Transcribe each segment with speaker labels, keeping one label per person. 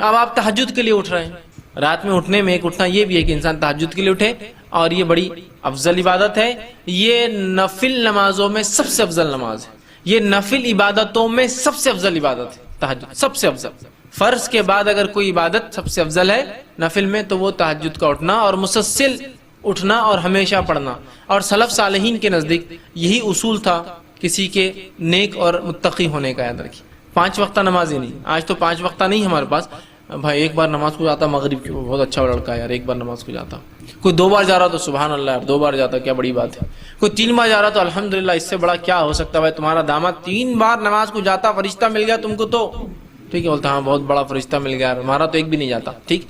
Speaker 1: اب آپ تہجد کے لیے اٹھ رہے ہیں، رات میں اٹھنے میں ایک اٹھنا یہ بھی ہے کہ انسان تہجد کے لیے اٹھے، اور یہ بڑی افضل عبادت ہے. یہ نفل نمازوں میں سب سے افضل نماز ہے، یہ نفل عبادتوں میں سب سے افضل عبادت ہے تہجد، سب سے افضل. فرض کے بعد اگر کوئی عبادت سب سے افضل ہے نفل میں تو وہ تہجد کا اٹھنا اور مسلسل اٹھنا اور ہمیشہ پڑھنا. اور سلف صالحین کے نزدیک یہی اصول تھا کسی کے نیک اور متقی ہونے کا. یاد رکھیے 5 وقتہ نماز ہی نہیں، آج تو 5 وقتہ نہیں ہمارے پاس. بھائی ایک بار نماز کو جاتا مغرب کی، بہت اچھا لڑکا ہے یار، ایک بار نماز کو جاتا. کوئی 2 بار جا رہا تو سبحان اللہ یار، 2 بار جاتا کیا بڑی بات ہے. کوئی 3 بار جا رہا تو الحمدللہ، اس سے بڑا کیا ہو سکتا ہے. بھائی تمہارا داماد 3 بار نماز کو جاتا، فرشتہ مل گیا تم کو تو ٹھیک ہے، بولتا ہاں بہت بڑا فرشتہ مل گیا، ہمارا تو ایک بھی نہیں جاتا. ٹھیک،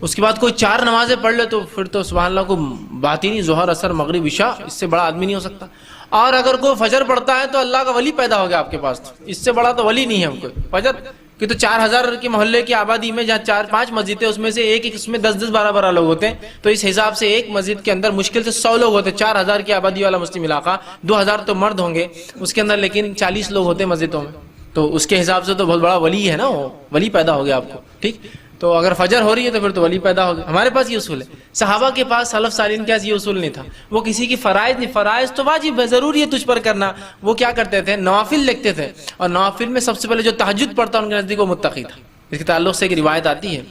Speaker 1: اس کے بعد کوئی 4 نمازیں پڑھ لے تو پھر تو سبحان اللہ کو بات ہی نہیں، ظہر اثر مغرب عشاء، اس سے بڑا آدمی نہیں ہو سکتا. اور اگر کوئی فجر پڑھتا ہے تو اللہ کا ولی پیدا ہو گیا آپ کے پاس، اس سے بڑا تو ولی نہیں ہے ہم کو. فجر کہ تو 4000 کے محلے کی آبادی میں جہاں 4-5 مسجدیں، اس میں سے ایک اس میں 10-10 12-12 لوگ ہوتے ہیں، تو اس حساب سے ایک مسجد کے اندر مشکل سے 100 لوگ ہوتے ہیں. 4000 کی آبادی والا مسلم علاقہ، 2000 تو مرد ہوں گے اس کے اندر، لیکن 40 لوگ ہوتے ہیں مسجدوں میں، تو اس کے حساب سے تو بہت بڑا ولی ہے نا، وہ ولی پیدا ہو گیا آپ کو. ٹھیک، تو اگر فجر ہو رہی ہے تو پھر تو ولی پیدا ہو گیا. ہمارے پاس یہ اصول ہے. صحابہ کے پاس، سلف صالحین کے پاس یہ اصول نہیں تھا. وہ کسی کی فرائض نہیں، فرائض تو واجب ہے، ضروری ہے تجھ پر کرنا. وہ کیا کرتے تھے؟ نوافل لکھتے تھے، اور نوافل میں سب سے پہلے جو تہجد پڑھتا ان کے نزدیک وہ متقی تھا. اس کے تعلق سے ایک روایت آتی ہے،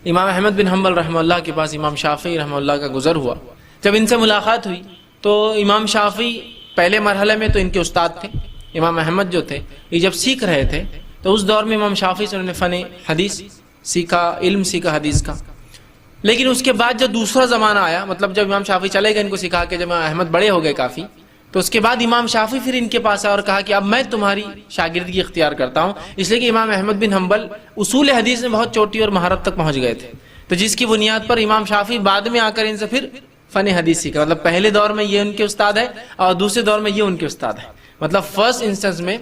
Speaker 1: امام احمد بن حنبل رحمہ اللہ کے پاس امام شافعی رحمہ اللہ کا گزر ہوا. جب ان سے ملاقات ہوئی تو امام شافعی پہلے مرحلے میں تو ان کے استاد تھے. امام احمد جو تھے یہ جب سیکھ رہے تھے تو اس دور میں امام شافعی سے انہوں نے فن حدیث سیکھا، علم سیکھا حدیث کا. لیکن اس کے بعد جب دوسرا زمانہ آیا، مطلب جب امام شافعی چلے گئے ان کو سکھا کے، جب امام احمد بڑے ہو گئے کافی، تو اس کے بعد امام شافعی پھر ان کے پاس آیا اور کہا کہ اب میں تمہاری شاگردگی اختیار کرتا ہوں. اس لیے کہ امام احمد بن حنبل اصول حدیث میں بہت چوٹی اور مہارت تک پہنچ گئے تھے، تو جس کی بنیاد پر امام شافعی بعد میں آ کر ان سے پھر فن حدیث سیکھا. مطلب پہلے دور میں یہ ان کے استاد ہے اور دوسرے دور میں یہ ان کے استاد ہے. مطلب فرسٹ انسٹنس میں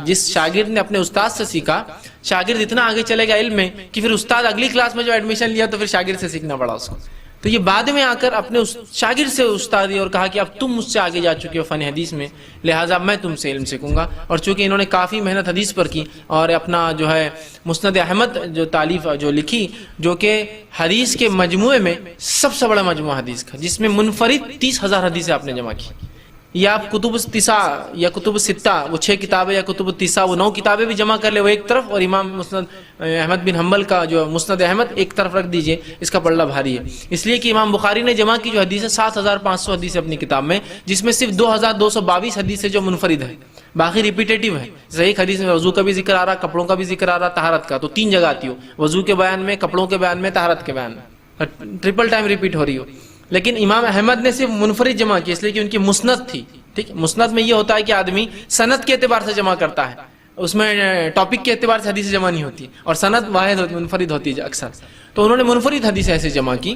Speaker 1: جس شاگرد نے اپنے استاد سے سیکھا، شاگرد اتنا آگے چلے گا علم میں کہ پھر استاد اگلی کلاس میں جو ایڈمیشن لیا تو پھر شاگرد سے سیکھنا پڑا اس کو. تو یہ بعد میں آ کر اپنے شاگرد سے استادی اور کہا کہ اب تم مجھ سے آگے جا چکے ہو فن حدیث میں، لہٰذا میں تم سے علم سیکھوں گا. اور چونکہ انہوں نے کافی محنت حدیث پر کی اور اپنا جو ہے مسند احمد جو تالیف جو لکھی، جو کہ حدیث کے مجموعے میں سب سے بڑا مجموعہ حدیث کا، جس میں منفرد 30,000 حدیثیں آپ نے جمع کی. یا آپ کتب التسع یا کتب الستہ، وہ 6 کتابیں، یا کتب التسع وہ 9 کتابیں بھی جمع کر لے وہ ایک طرف، اور امام مسند احمد بن حنبل کا جو مسند احمد ایک طرف رکھ دیجئے، اس کا پلڑا بھاری ہے. اس لیے کہ امام بخاری نے جمع کی جو حدیث ہے 7,500 حدیث اپنی کتاب میں، جس میں صرف 2,222 حدیث جو منفرد ہے، باقی ریپیٹیٹیو ہے. جیسے ایک حدیث میں وضو کا بھی ذکر آ رہا، کپڑوں کا بھی ذکر آ رہا، طہارت کا، تو 3 جگہ آتی ہو، وضو کے بیان میں، کپڑوں کے بیان میں، طہارت کے بیان میں، ٹرپل ٹائم ریپیٹ ہو رہی ہو. لیکن امام احمد نے صرف منفرد جمع کی، اس لیے کہ ان کی مسند تھی. ٹھیک، مسند میں یہ ہوتا ہے کہ آدمی سند کے اعتبار سے جمع کرتا ہے، اس میں ٹاپک کے اعتبار سے حدیث جمع نہیں ہوتی، اور سند واحد منفرد ہوتی ہے اکثر. تو انہوں نے منفرد حدیث ایسے جمع کی.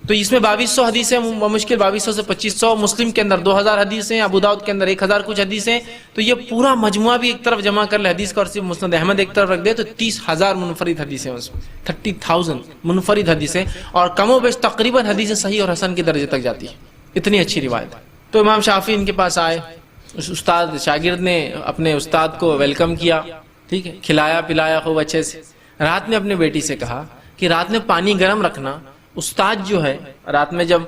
Speaker 1: تو اس میں 2200 حدیثیں، مشکل 2200 سے 2500، مسلم کے اندر 2000 حدیثیں، ابو داؤد کے اندر 1000 کچھ حدیثیں. تو یہ پورا مجموعہ بھی ایک طرف جمع کر لے حدیث کا، اور صرف مسند احمد ایک طرف رکھ دے تو 30,000 منفرد حدیثیں، اس میں 30,000 منفرد حدیثیں، اور کم و بیش تقریباً حدیث صحیح اور حسن کے درجے تک جاتی ہے. اتنی اچھی روایت ہے. تو امام شافعی ان کے پاس آئے، اس استاد شاگرد نے اپنے استاد کو ویلکم کیا، ٹھیک ہے، کھلایا پلایا خوب اچھے سے. رات میں اپنے بیٹی سے کہا کہ رات میں پانی گرم رکھنا. استاد جو ہے رات میں جب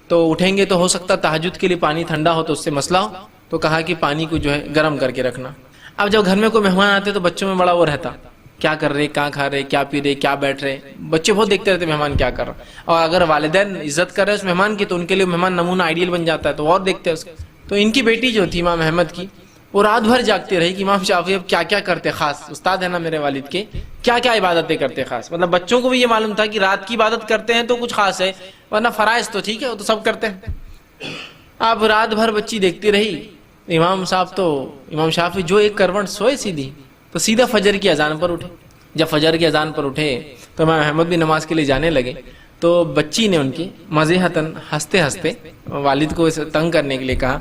Speaker 1: تو اٹھیں گے تو ہو سکتا تہجد کے لیے پانی ٹھنڈا ہو تو اس سے مسئلہ ہو، تو کہا کہ پانی کو جو ہے گرم کر کے رکھنا. اب جب گھر میں کوئی مہمان آتے تو بچوں میں بڑا وہ رہتا، کیا کر رہے، کہاں کھا رہے، کیا پی رہے، کیا بیٹھ رہے. بچے بہت دیکھتے رہتے مہمان کیا کر رہا، اور اگر والدین عزت کر رہے اس مہمان کی تو ان کے لیے مہمان نمونہ آئیڈیل بن جاتا ہے، تو اور دیکھتے ہیں اس کو. تو ان کی بیٹی جو تھی امام احمد کی، وہ رات بھر جاگتی رہی کہ امام شافعی اب کیا کیا کرتے، خاص استاد ہے نا میرے والد کے، کیا کیا عبادتیں کرتے خاص. مطلب بچوں کو بھی یہ معلوم تھا کہ رات کی عبادت کرتے ہیں تو کچھ خاص ہے، ورنہ فرائض تو ٹھیک ہے وہ تو سب کرتے ہیں. اب رات بھر بچی دیکھتی رہی. امام شافعی جو ایک کروٹ سوئے سیدھی، تو سیدھا فجر کی اذان پر اٹھے. جب فجر کی اذان پر اٹھے تو امام احمد بھی نماز کے لیے جانے لگے. تو بچی نے ان کی مزیحتاً ہنستے ہنستے والد کو تنگ کرنے کے لیے کہا،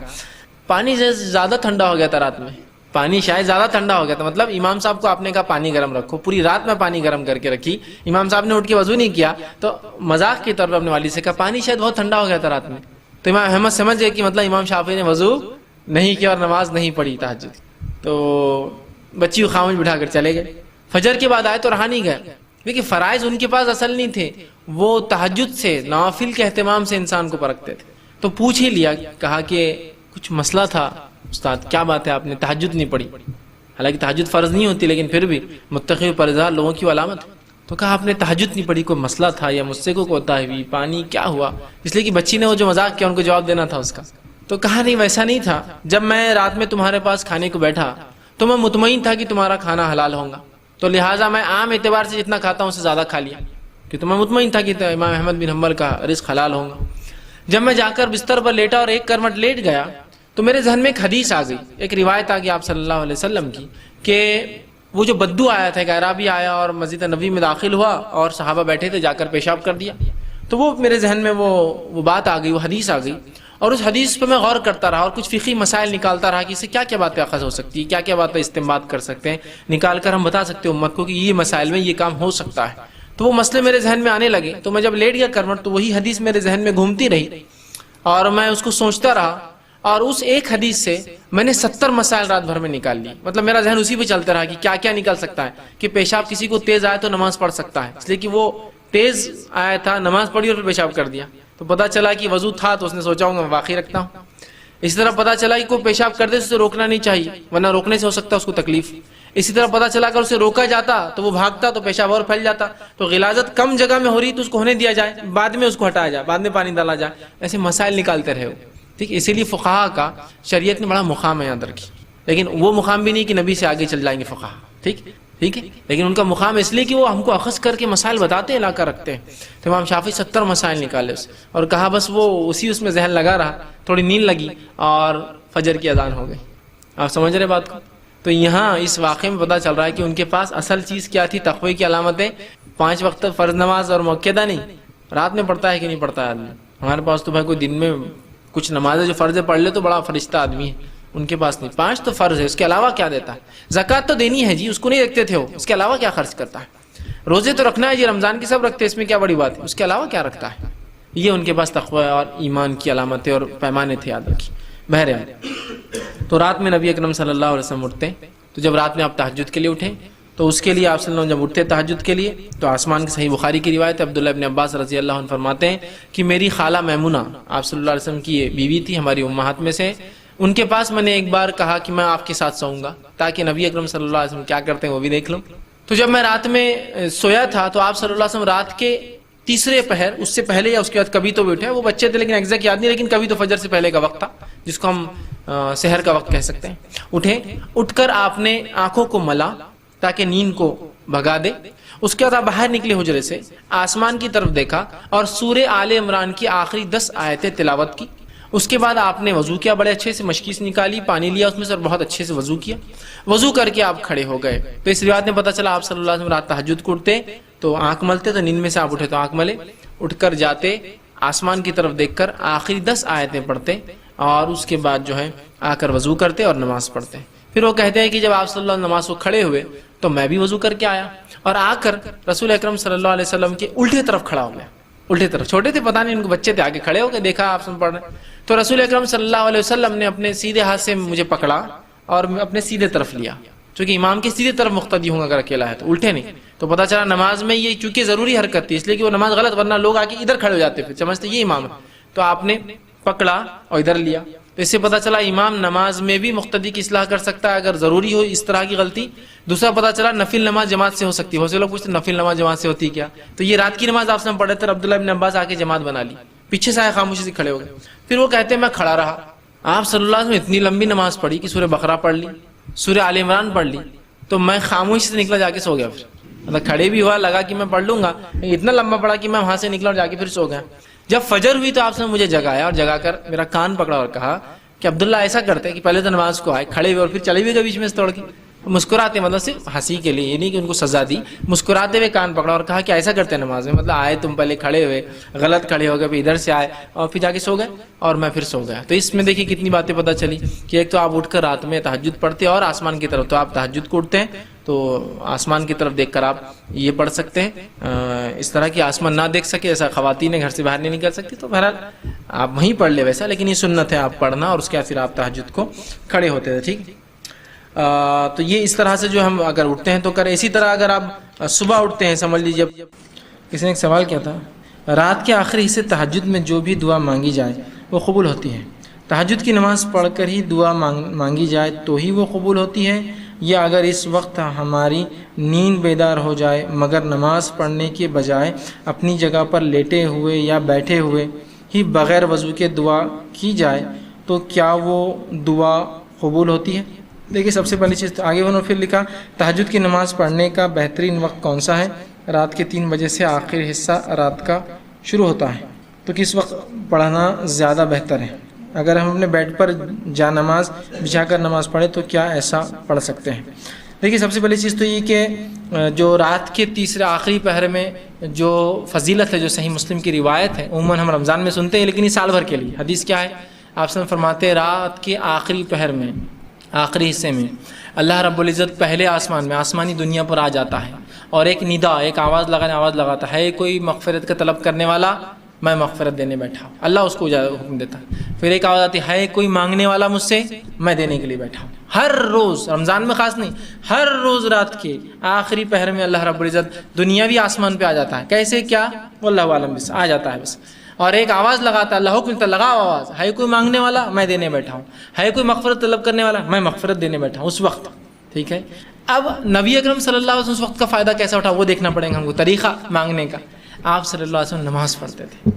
Speaker 1: پانی زیادہ ٹھنڈا ہو گیا تھا رات میں، پانی شاید زیادہ ٹھنڈا ہو گیا تھا. مطلب امام صاحب کو آپ نے کہا پانی گرم رکھو، پوری رات میں پانی گرم کر کے رکھی. امام صاحب نے اٹھ کے وضو نہیں کیا تو مذاق کی طور پر اپنے والد سے کہا پانی شاید بہت ٹھنڈا ہو گیا تھا رات میں. تو امام احمد سمجھ گئے کہ مطلب امام شافعی نے وضو نہیں کیا اور نماز نہیں پڑھی تہجد. تو بچی کو خاموش بٹھا کر چلے گئے. فجر کے بعد آئے تو رہا نہیں گئے، دیکھیے فرائض ان کے پاس اصل نہیں تھے، وہ تہجد سے، نوافل کے اہتمام سے انسان کو پرکھتے تھے. تو پوچھ ہی لیا، کہا کہ کچھ مسئلہ تھا استاد، کیا بات ہے آپ نے تہجد نہیں پڑھی؟ حالانکہ تہجد فرض نہیں ہوتی لیکن پھر بھی متقی و پرہیزگار لوگوں کی علامت ہے. تو کہا آپ نے تہجد نہیں پڑھی، کوئی مسئلہ تھا یا مجھ سے کوئی کوتاہی ہوئی، پانی کیا ہوا؟ اس لیے کہ بچی نے وہ جو مذاق کیا ان کو جواب دینا تھا اس کا. تو کہا نہیں ویسا نہیں تھا، جب میں رات میں تمہارے پاس کھانے کو بیٹھا تو میں مطمئن تھا کہ تمہارا کھانا حلال ہوگا، تو لہٰذا میں عام اعتبار سے جتنا کھاتا ہوں اس سے زیادہ کھا لیا، کہ تو میں مطمئن تھا کہ امام احمد بن حنبل کا رزق حلال ہوگا. جب میں جا کر بستر پر لیٹا اور ایک کروٹ لیٹ گیا تو میرے ذہن میں ایک حدیث آ گئی، ایک روایت آ گئی آپ صلی اللہ علیہ وسلم کی، کہ وہ جو بدو آیا تھا، ایک اعرابی آیا اور مسجد نبوی میں داخل ہوا اور صحابہ بیٹھے تھے، جا کر پیشاب کر دیا. تو وہ میرے ذہن میں وہ بات آ گئی، وہ حدیث آ گئی، اور اس حدیث پہ میں غور کرتا رہا اور کچھ فقہی مسائل نکالتا رہا کہ اس سے کیا کیا باتیں اخذ ہو سکتی ہے، کیا کیا باتیں استنباط کر سکتے ہیں، نکال کر ہم بتا سکتے ہیں امت کو کہ یہ مسائل میں یہ کام ہو سکتا ہے. تو وہ مسئلے میرے ذہن میں آنے لگے. تو میں جب لیٹ گیا کروٹ تو وہی حدیث میرے ذہن میں گھومتی رہی اور میں اس کو سوچتا رہا، اور اس ایک حدیث سے میں نے 70 مسائل رات بھر میں نکال لی. مطلب میرا ذہن اسی پہ چلتا رہا کہ کیا کیا نکل سکتا ہے، کہ پیشاب کسی کو تیز آئے تو نماز پڑھ سکتا ہے، اس لیے کہ وہ تیز آیا تھا، نماز پڑھی اور پھر پیشاب کر دیا. تو پتہ چلا کہ وضو تھا تو اس نے سوچا ہوں میں باقی رکھتا ہوں. اسی طرح پتہ چلا کہ کوئی پیشاب کر دے تو اسے روکنا نہیں چاہیے ورنہ روکنے سے ہو سکتا ہے اس کو تکلیف. اسی طرح پتہ چلا کہ اسے روکا جاتا تو وہ بھاگتا تو پیشاب اور پھیل جاتا. تو غلاظت کم جگہ میں ہو رہی تو اس کو ہونے دیا جائے، بعد میں اس کو ہٹایا جائے، بعد میں پانی ڈالا جائے. ایسے مسائل نکالتے رہے. ٹھیک، اسی لیے فقہا کا شریعت نے بڑا مقام ہے یاد رکھی. لیکن وہ مقام بھی نہیں کہ نبی سے آگے چل جائیں گے فقہا. ٹھیک ہے، لیکن ان کا مقام اس لیے کہ وہ ہم کو اخذ کر کے مسائل بتاتے ہیں، لا کر رکھتے ہیں. تو امام شافعی 70 مسائل نکالے اس اور کہا بس وہ اس میں ذہن لگا رہا، تھوڑی نیند لگی اور فجر کی اذان ہو گئی. آپ سمجھ رہے بات کو؟ تو یہاں اس واقعے میں پتہ چل رہا ہے کہ ان کے پاس اصل چیز کیا تھی، تقوی کی علامتیں. 5 وقت فرض نماز اور موقعہ نہیں، رات میں پڑھتا ہے کہ نہیں پڑھتا ہے آدمی. ہمارے پاس تو بھائی کوئی دن میں کچھ نمازیں جو فرض پڑھ لے تو بڑا فرشتہ آدمی ہے، ان کے پاس نہیں. 5 تو فرض ہے، اس کے علاوہ کیا دیتا ہے؟ زکوٰۃ تو دینی ہے جی، اس کو نہیں رکھتے تھے وہ، اس کے علاوہ کیا خرچ کرتا ہے؟ روزے تو رکھنا ہے جی، رمضان کی سب رکھتے ہیں، اس میں کیا بڑی بات ہے، اس کے علاوہ کیا رکھتا ہے؟ یہ ان کے پاس تقوی اور ایمان کی علامتیں اور پیمانے تھے، یاد رکھیے. بہرحال تو رات میں نبی اکرم صلی اللہ علیہ وسلم اٹھتے. تو جب رات میں آپ تہجد کے لیے اٹھیں تو اس کے لیے آپ صلی اللہ علیہ وسلم جب اٹھتے تہجد کے لیے تو آسمان کی صحیح بخاری کی روایت ہے، عبداللہ ابن عباس رضی اللہ عنہ فرماتے ہیں کہ میری خالہ میمونہ آپ صلی اللہ علیہ وسلم کی بیوی تھی، ہماری امہات میں سے. ان کے پاس میں نے ایک بار کہا کہ میں آپ کے ساتھ سوؤں گا تاکہ نبی اکرم صلی اللہ علیہ وسلم کیا کرتے ہیں وہ بھی دیکھ لوں. تو جب میں رات میں سویا تھا تو آپ صلی اللہ علیہ وسلم رات کے تیسرے پہر، اس سے پہلے یا اس کے بعد کبھی تو بھی اٹھے، وہ بچے تھے لیکن ایگزیکٹ یاد نہیں، لیکن کبھی تو فجر سے پہلے کا وقت تھا جس کو ہم سحر کا وقت کہہ سکتے ہیں. اٹھے، اٹھ کر آپ نے آنکھوں کو ملا تاکہ نیند کو بھگا دے. اس کے بعد آپ باہر نکلے حجرے سے، آسمان کی طرف دیکھا اور سورہ آل عمران کی آخری 10 آیتیں تلاوت کی. اس کے بعد آپ نے وضو کیا، بڑے اچھے سے مشکی سے نکالی، پانی لیا اس میں سے اور بہت اچھے سے وضو کیا. وضو کر کے آپ کھڑے ہو گئے. تو اس روایت میں پتہ چلا آپ صلی اللہ علیہ وسلم رات تہجد کو اٹھتے تو آنکھ ملتے، تو نیند میں سے آپ اٹھے تو آنکھ ملے، اٹھ کر جاتے آسمان کی طرف دیکھ کر آخری 10 آیتیں پڑھتے اور اس کے بعد جو ہے آ کر وضو کرتے اور نماز پڑھتے. پھر وہ کہتے ہیں کہ جب آپ صلی اللہ علیہ وسلم نماز کو کھڑے ہوئے تو میں بھی وضو کر کے آیا اور آ کر رسول اکرم صلی اللہ علیہ وسلم کے الٹے طرف کھڑا ہو گیا. الٹے طرف، چھوٹے تھے پتہ نہیں ان کو، بچے تھے، آگے کھڑے ہو کے دیکھا آپ سن پڑھ رہے. تو رسول اکرم صلی اللہ علیہ وسلم نے اپنے سیدھے ہاتھ سے مجھے پکڑا اور اپنے سیدھے طرف لیا، چونکہ امام کے سیدھے طرف مقتدی ہوں اگر اکیلا ہے تو، الٹے نہیں. تو پتہ چلا نماز میں یہ چونکہ ضروری حرکت تھی اس لیے کہ وہ نماز غلط، ورنہ لوگ آ کے ادھر کھڑے ہو جاتے پھر سمجھتے یہ امام ہے. تو آپ نے پکڑا اور ادھر لیا. تو اس سے پتہ چلا امام نماز میں بھی مقتدی کی اصلاح کر سکتا ہے اگر ضروری ہو اس طرح کی غلطی. دوسرا پتہ چلا نفل نماز جماعت سے ہو سکتی ہے. بہت سے لوگ پوچھتے ہیں نفل نماز جماعت سے ہوتی ہے کیا؟ تو یہ رات کی نماز آپ سے پڑھے تھے، عبداللہ ابن عباس آ کے جماعت بنا لی، پیچھے سے آئے خاموشی سے کھڑے ہو گئے. پھر وہ کہتے ہیں میں کھڑا رہا. آپ صلی اللہ علیہ وسلم اتنی لمبی نماز پڑھی کہ سورہ بقرہ پڑھ لی، سورہ آل عمران پڑھ لی، تو میں خاموشی سے نکلا جا کے سو گیا. پھر مطلب کھڑے بھی ہوا، لگا کہ میں پڑھ لوں گا، اتنا لمبا پڑھا کہ میں وہاں سے نکلا اور جا کے پھر سو گیا. جب فجر ہوئی تو آپ نے مجھے جگایا اور جگا کر میرا کان پکڑا اور کہا کہ عبداللہ ایسا کرتے کہ پہلے تو نماز کو آئے، کھڑے ہوئے اور پھر چلے ہوئے بیچ میں سے توڑ کے مسکراتے، مطلب صرف ہنسی کے لیے، یہ نہیں کہ ان کو سزا دی، مسکراتے ہوئے کان پکڑا اور کہا کہ ایسا کرتے نماز میں، مطلب آئے تم پہلے کھڑے ہوئے، غلط کھڑے ہو گئے، پھر ادھر سے آئے اور پھر جا کے سو گئے اور میں پھر سو گیا. تو اس میں دیکھیے کتنی باتیں پتہ چلی کہ ایک تو آپ اٹھ کر رات میں تہجد پڑھتے اور آسمان کی طرف، تو آپ تہجد کو اٹھتے ہیں تو آسمان کی طرف دیکھ کر آپ یہ پڑھ سکتے ہیں. اس طرح کی آسمان نہ دیکھ سکے، ایسا خواتین گھر سے باہر نہیں نکل سکتی تو بہرحال آپ وہیں پڑھ لے ویسا، لیکن یہ سنت ہے آپ پڑھنا اور اس کے بعد پھر آپ تہجد کو کھڑے ہوتے تھے. ٹھیک، تو یہ اس طرح سے جو ہم اگر اٹھتے ہیں تو کریں. اسی طرح اگر آپ صبح اٹھتے ہیں، سمجھ لیجیے کسی نے ایک سوال کیا تھا، رات کے آخری حصے تہجد میں جو بھی دعا مانگی جائے وہ قبول ہوتی ہے، تہجد کی نماز پڑھ کر ہی دعا مانگی جائے تو ہی وہ قبول ہوتی ہے، یا اگر اس وقت ہماری نیند بیدار ہو جائے مگر نماز پڑھنے کے بجائے اپنی جگہ پر لیٹے ہوئے یا بیٹھے ہوئے ہی بغیر وضو کے دعا کی جائے تو کیا وہ دعا قبول ہوتی ہے؟ دیکھیے سب سے پہلی چیز آگے انہوں نے پھر لکھا، تہجد کی نماز پڑھنے کا بہترین وقت کون سا ہے؟ رات کے 3 بجے سے آخری حصہ رات کا شروع ہوتا ہے، تو کس وقت پڑھنا زیادہ بہتر ہے؟ اگر ہم اپنے بیڈ پر جا نماز بچھا کر نماز پڑھیں تو کیا ایسا پڑھ سکتے ہیں؟ دیکھیے سب سے پہلی چیز تو یہ کہ جو رات کے تیسرے آخری پہر میں جو فضیلت ہے، جو صحیح مسلم کی روایت ہے، عموماً ہم رمضان میں سنتے ہیں لیکن یہ سال بھر کے لیے حدیث کیا ہے؟ آپ سے فرماتے ہیں رات کے آخری پہر میں، آخری حصے میں اللہ رب العزت پہلے آسمان میں، آسمانی دنیا پر آ جاتا ہے اور ایک ندا، ایک آواز لگاتا ہے، کوئی مغفرت کا طلب کرنے والا، میں مغفرت دینے بیٹھا ہوں، اللہ اس کو حکم دیتا ہے۔ پھر ایک آواز آتی ہے، کوئی مانگنے والا مجھ سے، میں دینے کے لیے بیٹھا ہوں۔ ہر روز، رمضان میں خاص نہیں، ہر روز رات کے آخری پہر میں اللہ رب العزت دنیاوی آسمان پہ آ جاتا ہے۔ کیسے کیا واللہ عالم، بس آ جاتا ہے بس، اور ایک آواز لگاتا ہے، اللہ حکم دیتا ہے، لگاؤ آواز، ہے کوئی مانگنے والا، میں دینے بیٹھا ہوں، ہے کوئی مغفرت طلب کرنے والا، میں مغفرت دینے بیٹھا ہوں اس وقت، ٹھیک ہے۔ اب نبی اکرم صلی اللہ علیہ وسلم اس وقت کا فائدہ کیسا اٹھا وہ دیکھنا پڑے گا ہم کو، طریقہ مانگنے کا۔ آپ صلی اللہ علیہ وسلم نماز پڑھتے تھے۔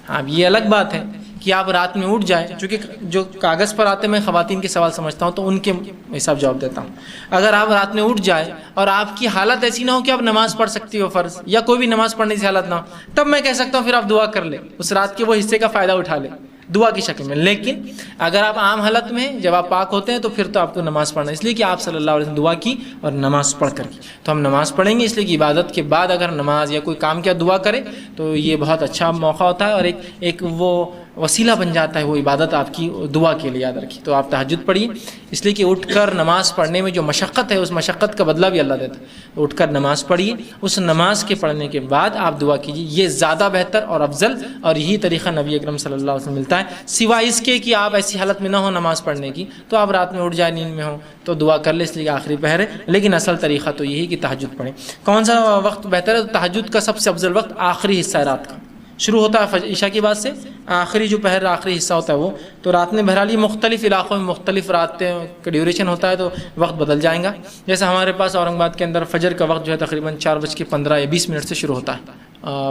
Speaker 1: اب یہ الگ بات ہے کہ آپ رات میں اٹھ جائیں، چونکہ جو کاغذ پر آتے میں خواتین کے سوال سمجھتا ہوں تو ان کے حساب جواب دیتا ہوں۔ اگر آپ رات میں اٹھ جائے اور آپ کی حالت ایسی نہ ہو کہ آپ نماز پڑھ سکتی ہو فرض، یا کوئی بھی نماز پڑھنے کی حالت نہ ہو، تب میں کہہ سکتا ہوں پھر آپ دعا کر لیں، اس رات کے وہ حصے کا فائدہ اٹھا لیں دعا کی شکل میں۔ لیکن اگر آپ عام حالت میں ہیں، جب آپ پاک ہوتے ہیں، تو پھر تو آپ کو نماز پڑھنا، اس لیے کہ آپ صلی اللہ علیہ وسلم دعا کی اور نماز پڑھ کر کی، تو ہم نماز پڑھیں گے، اس لیے کہ عبادت کے بعد اگر نماز یا کوئی کام کیا دعا کرے تو یہ بہت اچھا موقع ہوتا ہے، اور ایک وہ وسیلہ بن جاتا ہے وہ عبادت آپ کی دعا کے لیے، یاد رکھیے۔ تو آپ تہجد پڑھیے، اس لیے کہ اٹھ کر نماز پڑھنے میں جو مشقت ہے اس مشقت کا بدلہ بھی اللہ دیتا ہے۔ اٹھ کر نماز پڑھیے، اس نماز کے پڑھنے کے بعد آپ دعا کیجیے، یہ زیادہ بہتر اور افضل، اور یہی طریقہ نبی اکرم صلی اللہ علیہ وسلم ملتا ہے۔ سوائے اس کے کہ آپ ایسی حالت میں نہ ہو نماز پڑھنے کی، تو آپ رات میں اٹھ جائیں، نیند میں ہو تو دعا کر لیں، اس لیے کہ آخری پہر ہے، لیکن اصل طریقہ تو یہی کہ تہجد پڑھیں۔ کون سا وقت بہتر ہے؟ تہجد کا سب سے افضل وقت آخری حصہ ہے رات کا، شروع ہوتا ہے عشاء کی بعد سے، آخری جو پہر آخری حصہ ہوتا ہے وہ تو رات میں بہرحال یہ مختلف علاقوں میں مختلف رات کا ڈیوریشن ہوتا ہے، تو وقت بدل جائے گا۔ جیسے ہمارے پاس اورنگ آباد کے اندر فجر کا وقت جو ہے تقریباً 4:15 یا 20 منٹ سے شروع ہوتا ہے،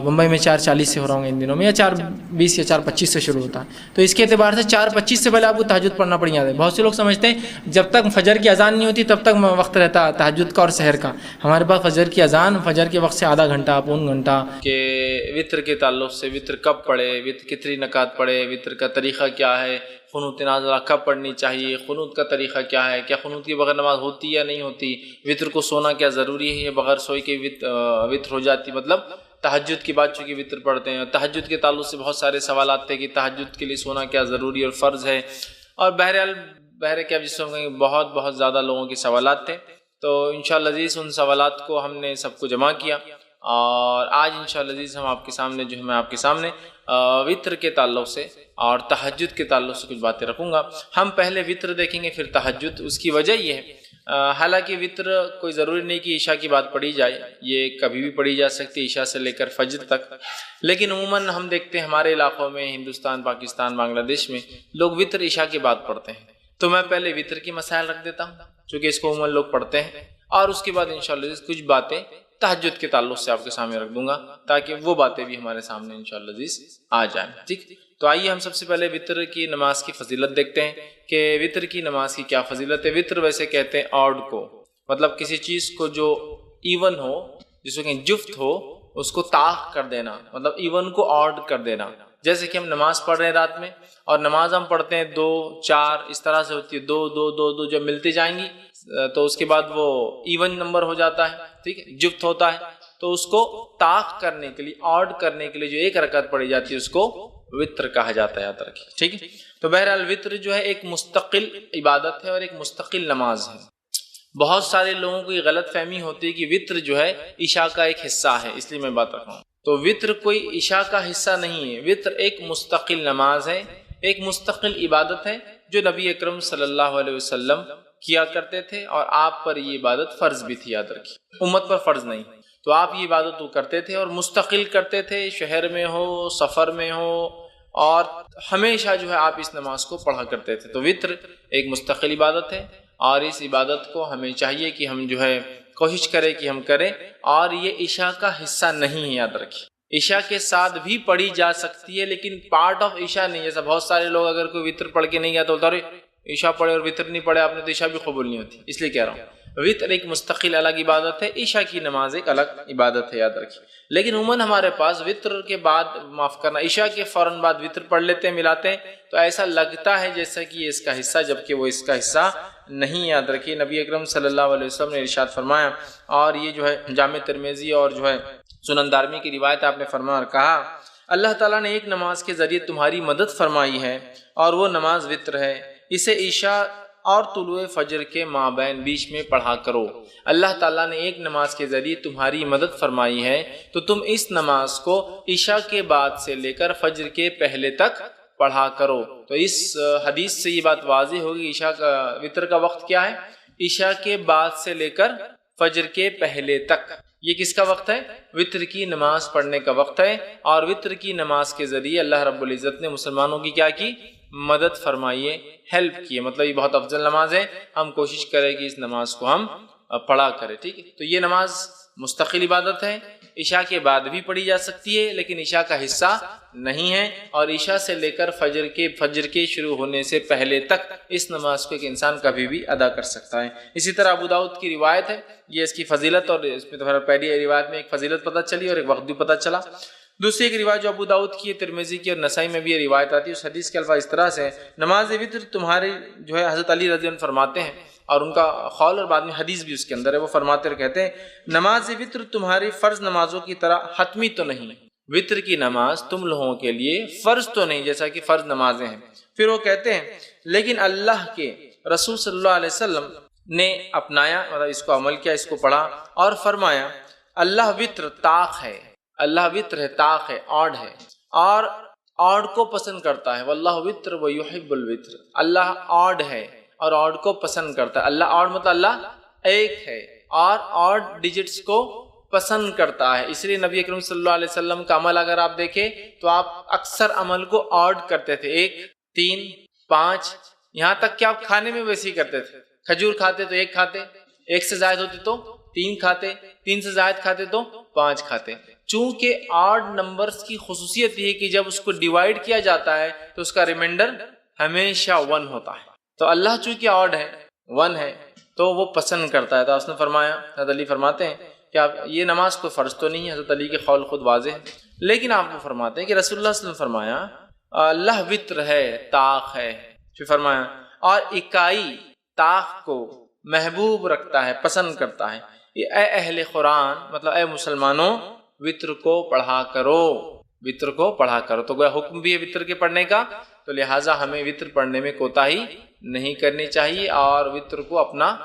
Speaker 1: بمبئی میں 4:40 سے ہو رہا ہوں ان دنوں میں، یا 4:20 یا 4:25 سے شروع ہوتا ہے، تو اس کے اعتبار سے 4:25 سے پہلے آپ کو تہجد پڑھنا پڑ جاتا ہے۔ بہت سے لوگ سمجھتے ہیں جب تک فجر کی اذان نہیں ہوتی تب تک وقت رہتا ہے تہجد کا اور سحر کا، ہمارے پاس فجر کی اذان، فجر کے وقت سے آدھا گھنٹہ پون گھنٹہ کہ وطر کے تعلق سے، وطر کب پڑھے، وطر کتنی رکعت پڑھے، وطر کا طریقہ کیا ہے، قنوت نازلہ کب پڑھنی چاہیے، قنوت کا طریقہ کیا ہے، کیا قنوت کے بغیر نماز ہوتی یا نہیں ہوتی، وطر کو سونا کیا ضروری ہے یا بغیر سوئی کے وطر ہو جاتی، مطلب تہجد کی بات چونکہ وطر پڑھتے ہیں، تہجد کے تعلق سے بہت سارے سوالات تھے کہ تہجد کے لیے سونا کیا ضروری اور فرض ہے، اور بہرحال کیا جس میں بہت زیادہ لوگوں کے سوالات تھے، تو انشاءاللہ عزیز ان سوالات کو ہم نے سب کو جمع کیا، اور آج انشاءاللہ عزیز ہم آپ کے سامنے جو ہے میں آپ کے سامنے وطر کے تعلق سے اور تہجد کے تعلق سے کچھ باتیں رکھوں گا۔ ہم پہلے وطر دیکھیں گے پھر تہجد۔ اس کی وجہ یہ ہے، حالانکہ وطر کوئی ضروری نہیں کہ عشاء کی بات پڑھی جائے، یہ کبھی بھی پڑھی جا سکتی ہے عشاء سے لے کر فجر تک، لیکن عموماً ہم دیکھتے ہیں ہمارے علاقوں میں، ہندوستان، پاکستان، بنگلہ دیش میں لوگ وطر عشاء کی بات پڑھتے ہیں، تو میں پہلے وطر کی مسائل رکھ دیتا ہوں چونکہ اس کو عموماً لوگ پڑھتے ہیں، اور اس کے بعد انشاءاللہ کچھ باتیں تہجد کے تعلق سے آپ کے سامنے رکھ دوں گا تاکہ وہ باتیں بھی ہمارے سامنے انشاءاللہ عزیز آ جائیں، ٹھیک۔ تو آئیے ہم سب سے پہلے وطر کی نماز کی فضیلت دیکھتے ہیں کہ وطر کی نماز کی کیا فضیلت ہے۔ وطر ویسے کہتے ہیں آڈ کو، مطلب کسی چیز کو جو ایون ہو، جس کو کہ جفت ہو، اس کو طاق کر دینا، مطلب ایون کو آڈ کر دینا۔ جیسے کہ ہم نماز پڑھ رہے ہیں رات میں، اور نماز ہم پڑھتے ہیں 2 4 اس طرح سے ہوتی ہے، 2 2 2 2 جب ملتی جائیں گی تو اس کے بعد وہ ایون نمبر ہو جاتا ہے، ٹھیک ہے، جفت ہوتا ہے، تو اس کو طاق کرنے کے لیے، آڈ کرنے کے لیے جو ایک رکعت پڑھی جاتی ہے اس کو وطر کہا جاتا ہے، یاد رکھیے، ٹھیک ہے۔ تو بہرحال وطر جو ہے ایک مستقل عبادت ہے اور ایک مستقل نماز ہے۔ بہت سارے لوگوں کو یہ غلط فہمی ہوتی ہے کہ وطر جو ہے عشاء کا ایک حصہ ہے، اس لیے میں بات رکھا ہوں، تو وطر کوئی عشاء کا حصہ نہیں ہے، وطر ایک مستقل نماز ہے، ایک مستقل عبادت ہے جو نبی اکرم صلی اللہ علیہ وسلم کیا کرتے تھے، اور آپ پر یہ عبادت فرض بھی تھی، یاد رکھیے، امت پر فرض نہیں۔ تو آپ یہ عبادت تو کرتے تھے اور مستقل کرتے تھے، شہر میں ہو، سفر میں ہو، اور ہمیشہ جو ہے آپ اس نماز کو پڑھا کرتے تھے۔ تو وطر ایک مستقل عبادت ہے، اور اس عبادت کو ہمیں چاہیے کہ ہم جو ہے کوشش کریں کہ ہم کریں، اور یہ عشاء کا حصہ نہیں ہے، یاد رکھیں۔ عشاء کے ساتھ بھی پڑھی جا سکتی ہے لیکن پارٹ آف عشاء نہیں ہے۔ جیسا بہت سارے لوگ اگر کوئی وطر پڑھ کے نہیں گیا تو بولتا ارے عشاء پڑھے اور وطر نہیں پڑھے آپ نے تو عشاء بھی قبول نہیں ہوتی، اس لیے کہہ رہا ہوں وطر ایک مستقل الگ عبادت ہے، عشاء کی نماز ایک الگ عبادت ہے، یاد رکھیں۔ لیکن عموماً ہمارے پاس وطر کے بعد، معاف کرنا، عشاء کے فوراً بعد وطر پڑھ لیتے ہیں، ملاتے ہیں، تو ایسا لگتا ہے جیسا کہ یہ اس کا حصہ، جبکہ وہ اس کا حصہ نہیں، یاد رکھیے۔ نبی اکرم صلی اللہ علیہ وسلم نے ارشاد فرمایا، اور یہ جو ہے جامع ترمذی اور جو ہے سنن دارمی کی روایت، آپ نے فرمایا اور کہا اللہ تعالیٰ نے ایک نماز کے ذریعے تمہاری مدد فرمائی ہے اور وہ نماز وطر ہے، اسے عشاء اور طلوع فجر کے مابین بیچ میں پڑھا کرو۔ اللہ تعالیٰ نے ایک نماز کے ذریعے تمہاری مدد فرمائی ہے تو تم اس نماز کو عشاء کے بعد سے لے کر فجر کے پہلے تک پڑھا کرو۔ تو اس حدیث سے یہ بات واضح ہوگی، عشاء کا وطر کا وقت کیا ہے؟ عشاء کے بعد سے لے کر فجر کے پہلے تک۔ یہ کس کا وقت ہے؟ وطر کی نماز پڑھنے کا وقت ہے، اور وطر کی نماز کے ذریعے اللہ رب العزت نے مسلمانوں کی کیا کی؟ مدد فرمائی ہے، ہیلپ کی ہے۔ مطلب یہ بہت افضل نماز ہے، ہم کوشش کریں کہ اس نماز کو ہم پڑھا کریں، ٹھیک ہے۔ تو یہ نماز مستقل عبادت ہے، عشاء کے بعد بھی پڑھی جا سکتی ہے لیکن عشاء کا حصہ نہیں ہے، اور عشاء سے لے کر فجر کے شروع ہونے سے پہلے تک اس نماز کو ایک انسان کبھی بھی ادا کر سکتا ہے۔ اسی طرح ابو داؤد کی روایت ہے، یہ اس کی فضیلت، اور اس میں تو پہلی روایت میں ایک فضیلت پتہ چلی اور ایک وقت بھی پتہ چلا۔ دوسری ایک روایت جو ابو داؤد کی، ترمذی کی اور نسائی میں بھی یہ روایت آتی ہے، اس حدیث کے الفاظ اس طرح سے، نماز وطر تمہاری جو ہے، حضرت علی رضی اللہ عنہ فرماتے ہیں، اور ان کا قول اور بعد میں حدیث بھی اس کے اندر ہے، وہ فرماتے اور کہتے ہیں نماز وطر تمہاری فرض نمازوں کی طرح حتمی تو نہیں، وطر کی نماز تم لوگوں کے لیے فرض تو نہیں جیسا کہ فرض نمازیں ہیں۔ پھر وہ کہتے ہیں لیکن اللہ کے رسول صلی اللہ علیہ وسلم نے اپنایا، مطلب اس کو عمل کیا، اس کو پڑھا اور فرمایا اللہ وطر طاق ہے، اللہ وطر ہے، طاق ہے، آڈ ہے، اور آڈ کو پسند کرتا ہے، واللہ وطر ویحب الوطر، اللہ آڈ ہے اور آڈ کو پسند کرتا ہے۔ اللہ آڈ مطلب اللہ ایک ہے، اور آڈ ڈیجٹس کو پسند کرتا ہے، اس لیے نبی اکرم صلی اللہ علیہ وسلم کا عمل اگر آپ دیکھیں تو آپ اکثر عمل کو آڈ کرتے تھے، 1، 3، 5، یہاں تک کہ آپ کھانے میں ویسے ہی کرتے تھے، کھجور کھاتے تو 1 کھاتے، 1 سے زائد ہوتی تو 3 کھاتے، 3 سے زائد کھاتے تو 5 کھاتے۔ چونکہ آڈ نمبرز کی خصوصیت یہ ہے کہ جب اس کو ڈیوائیڈ کیا جاتا ہے تو اس کا ریمائنڈر ہمیشہ 1 ہوتا ہے، تو اللہ چونکہ آڈ ہے، 1 ہے، تو وہ پسند کرتا ہے۔ تو اس نے فرمایا، حضرت علی فرماتے ہیں کہ آپ یہ نماز کو فرض تو نہیں ہے، حضرت علی کے قول خود واضح ہے، لیکن آپ کو فرماتے ہیں کہ رسول اللہ صلی اللہ علیہ وسلم فرمایا اللہ وطر ہے، طاق ہے، پھر فرمایا اور اکائی طاق کو محبوب رکھتا ہے، پسند کرتا ہے۔ اے اہل قرآن، مطلب اے مسلمانوں، وطر کو پڑھا کرو، وطر کو پڑھا کرو۔ تو گویا حکم بھی ہے وطر کے پڑھنے کا، تو لہٰذا ہمیں وطر پڑھنے میں کوتاہی نہیں کرنی چاہیے، اور وطر کو اپنا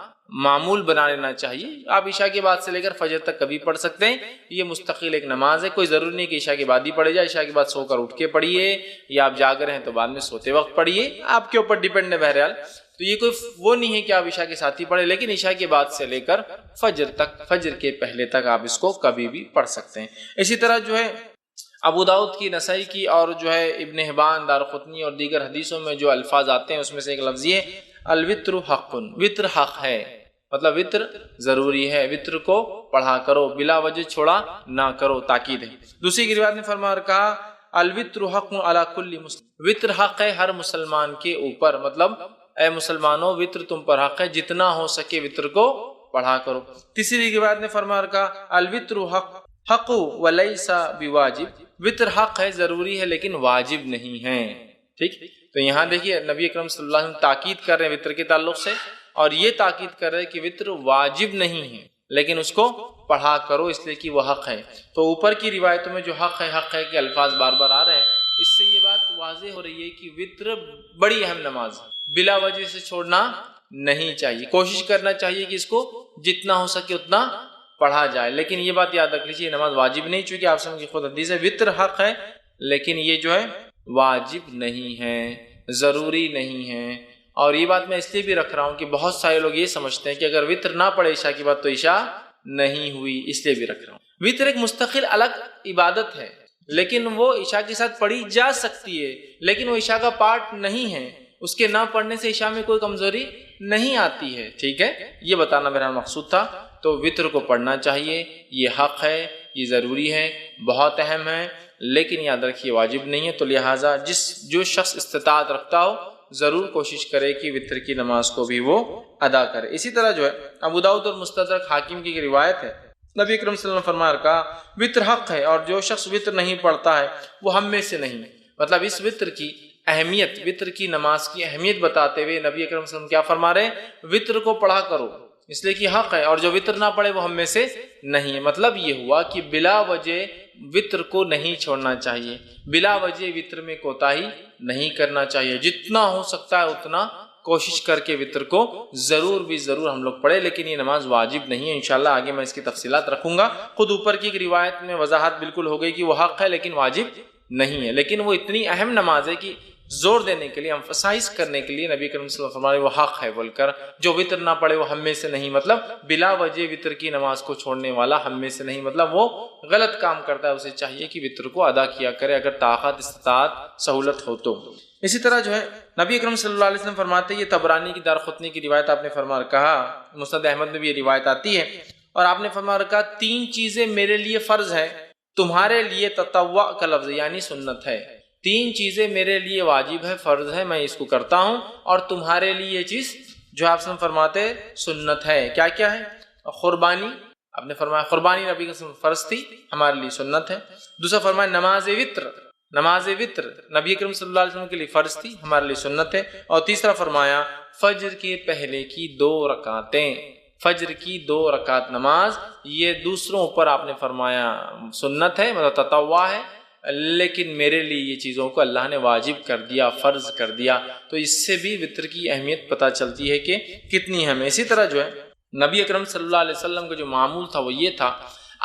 Speaker 1: معمول بنا لینا چاہیے۔ آپ عشاء کے بعد سے لے کر فجر تک کبھی پڑھ سکتے ہیں، یہ مستقل ایک نماز ہے، کوئی ضروری نہیں کہ عشاء کے بعد ہی پڑھے جائے، عشاء کے بعد سو کر اٹھ کے پڑھیے، یا آپ جاگ رہے ہیں تو بعد میں سوتے وقت پڑھیے، آپ کے اوپر ڈیپینڈ ہے بہرحال۔ تو یہ کوئی وہ نہیں ہے کہ آپ عشاء کے ساتھ ہی پڑھیں، لیکن عشاء کے بعد سے لے کر فجر تک، فجر کے پہلے تک آپ اس کو کبھی بھی پڑھ سکتے ہیں۔ اسی طرح جو ہے ابو داؤد کی، نسائی کی، اور جو ہے ابن حبان، دارقطنی اور دیگر حدیثوں میں جو الفاظ آتے ہیں اس میں سے ایک لفظ یہ الوطر حق، وطر حق ہے، مطلب وطر ضروری ہے، وطر کو پڑھا کرو، بلا وجہ چھوڑا نہ کرو، تاکید ہے۔ دوسری کی روایت میں فرمایا اور کہا الوطر حق علی کل مسلم، وطر حق ہے ہر مسلمان کے اوپر، مطلب اے مسلمانوں وطر تم پر حق ہے، جتنا ہو سکے وطر کو پڑھا کرو۔ تیسری روایت میں فرمایا اور کہا الوطر حق ولیس بواجب، وطر حق ہے، ضروری ہے لیکن واجب نہیں ہے، ٹھیک۔ تو یہاں دیکھیے نبی اکرم صلی اللہ علیہ وسلم تاکید کر رہے ہیں وطر کے تعلق سے، اور یہ تاکید کر رہے ہیں کہ وطر واجب نہیں ہے لیکن اس کو پڑھا کرو، اس لیے کہ وہ حق ہے۔ تو اوپر کی روایتوں میں جو حق ہے کہ الفاظ بار بار آ رہے ہیں، اس سے یہ بات واضح ہو رہی ہے کہ وطر بڑی اہم نماز ہے، بلا وجہ سے چھوڑنا نہیں چاہیے، کوشش کرنا چاہیے کہ اس کو جتنا ہو سکے اتنا پڑھا جائے۔ لیکن یہ بات یاد رکھ لیجیے، نماز واجب نہیں، چونکہ آپ سمجھ خود حدیث ہے وطر حق ہے لیکن یہ جو ہے واجب نہیں ہے، ضروری نہیں ہے۔ اور یہ بات میں اس لیے بھی رکھ رہا ہوں کہ بہت سارے لوگ یہ سمجھتے ہیں کہ اگر وطر نہ پڑھے عشاء کی بات تو عشاء نہیں ہوئی، اس لیے بھی رکھ رہا ہوں۔ وطر ایک مستقل الگ عبادت ہے، لیکن وہ عشاء کے ساتھ پڑھی جا سکتی ہے، لیکن وہ عشاء کا پارٹ نہیں ہے، اس کے نہ پڑھنے سے عشاء میں کوئی کمزوری نہیں آتی ہے، ٹھیک ہے، یہ بتانا میرا مقصود تھا۔ تو وطر کو پڑھنا چاہیے، یہ حق ہے، یہ ضروری ہے، بہت اہم ہے، لیکن یاد رکھیے واجب نہیں ہے، تو لہٰذا جو شخص استطاعت رکھتا ہو ضرور کوشش کرے کہ وطر کی نماز کو بھی وہ ادا کرے۔ اسی طرح جو ہے ابو داؤد اور مستدرک حاکم کی ایک روایت ہے، نبی اکرم صلی اللہ علیہ وسلم فرمایا کہا وطر حق ہے، اور جو شخص وطر نہیں پڑھتا ہے وہ ہم میں سے نہیں۔ مطلب اس وطر کی اہمیت، وطر کی نماز کی اہمیت بتاتے ہوئے نبی اکرم صلی اللہ علیہ وسلم کیا فرما رہے ہیں؟ وطر کو پڑھا کرو، اس لیے کہ حق ہے، اور جو وطر نہ پڑھے وہ ہم میں سے نہیں ہے۔ مطلب یہ ہوا کہ بلا وجہ وطر کو نہیں چھوڑنا چاہیے، بلا وجہ وطر میں کوتاہی نہیں کرنا چاہیے، جتنا ہو سکتا ہے اتنا کوشش کر کے وطر کو ضرور ہم لوگ پڑھیں، لیکن یہ نماز واجب نہیں ہے۔ انشاءاللہ آگے میں اس کی تفصیلات رکھوں گا۔ خود اوپر کی ایک روایت میں وضاحت بالکل ہو گئی کہ وہ حق ہے لیکن واجب نہیں ہے، لیکن وہ اتنی اہم نماز ہے کہ زور دینے کے لیے، ایمفسائز کرنے کے لیے نبی کریم صلی اللہ علیہ وسلم فرمائے وہ حق ہے بول کر، جو وطر نہ پڑھے وہ ہم میں سے نہیں، مطلب بلا وجہ وطر کی نماز کو چھوڑنے والا ہم میں سے نہیں، مطلب وہ غلط کام کرتا ہے، اسے چاہیے کہ وطر کو ادا کیا کرے اگر طاقت استطاعت سہولت ہو تو۔ اسی طرح جو ہے نبی اکرم صلی اللہ علیہ وسلم فرماتے ہیں، یہ طبرانی کی دارقطنی کی روایت آپ نے فرما کہا، مسند احمد میں بھی یہ روایت آتی ہے، اور آپ نے فرما رکھا 3 چیزیں میرے لیے فرض ہے، تمہارے لیے تطوع کا لفظ یعنی سنت ہے۔ 3 چیزیں میرے لیے واجب ہے، فرض ہے، میں اس کو کرتا ہوں، اور تمہارے لیے یہ چیز جو آپ سے فرماتے سنت ہے۔ کیا کیا ہے؟ قربانی، آپ نے فرمایا قربانی نبی کا فرض تھی، ہمارے لیے سنت ہے۔ دوسرا فرمایا نماز وطر، نماز وطر نبی کریم صلی اللہ علیہ وسلم کے لیے فرض تھی، ہمارے لیے سنت ہے۔ اور تیسرا فرمایا فجر کے پہلے کی 2 رکعتیں، فجر کی 2 رکعت نماز، یہ دوسروں پر آپ نے فرمایا سنت ہے، مطلب تطوع ہے، لیکن میرے لیے یہ چیزوں کو اللہ نے واجب کر دیا، فرض کر دیا۔ تو اس سے بھی وطر کی اہمیت پتہ چلتی ہے کہ کتنی اہم ہے۔ اسی طرح جو ہے نبی اکرم صلی اللہ علیہ وسلم کا جو معمول تھا وہ یہ تھا،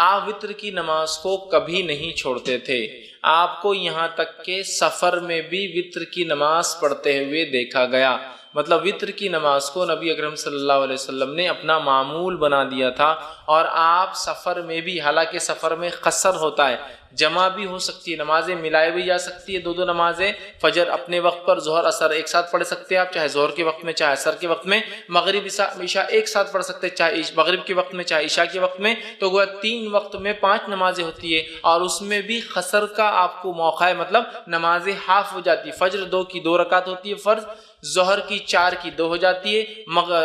Speaker 1: آپ وطر کی نماز کو کبھی نہیں چھوڑتے تھے، آپ کو یہاں تک کہ سفر میں بھی وطر کی نماز پڑھتے ہوئے دیکھا گیا۔ مطلب وطر کی نماز کو نبی اکرم صلی اللہ علیہ وسلم نے اپنا معمول بنا دیا تھا، اور آپ سفر میں بھی، حالانکہ سفر میں قصر ہوتا ہے، جمع بھی ہو سکتی ہے، نمازیں ملائی بھی جا سکتی ہے، 2 نمازیں، فجر اپنے وقت پر، ظہر اثر ایک ساتھ پڑھ سکتے ہیں آپ، چاہے ظہر کے وقت میں چاہے اثر کے وقت میں، مغرب عشاء ایک ساتھ پڑھ سکتے ہیں، چاہے مغرب کے وقت میں چاہے عشاء کے وقت میں، تو گویا 3 وقت میں 5 نمازیں ہوتی ہے، اور اس میں بھی قصر کا آپ کو موقع ہے، مطلب نمازیں ہاف ہو جاتی ہے، فجر 2 کی 2 رکعت ہوتی ہے فرض، ظہر کی 4 کی 2 ہو جاتی ہے،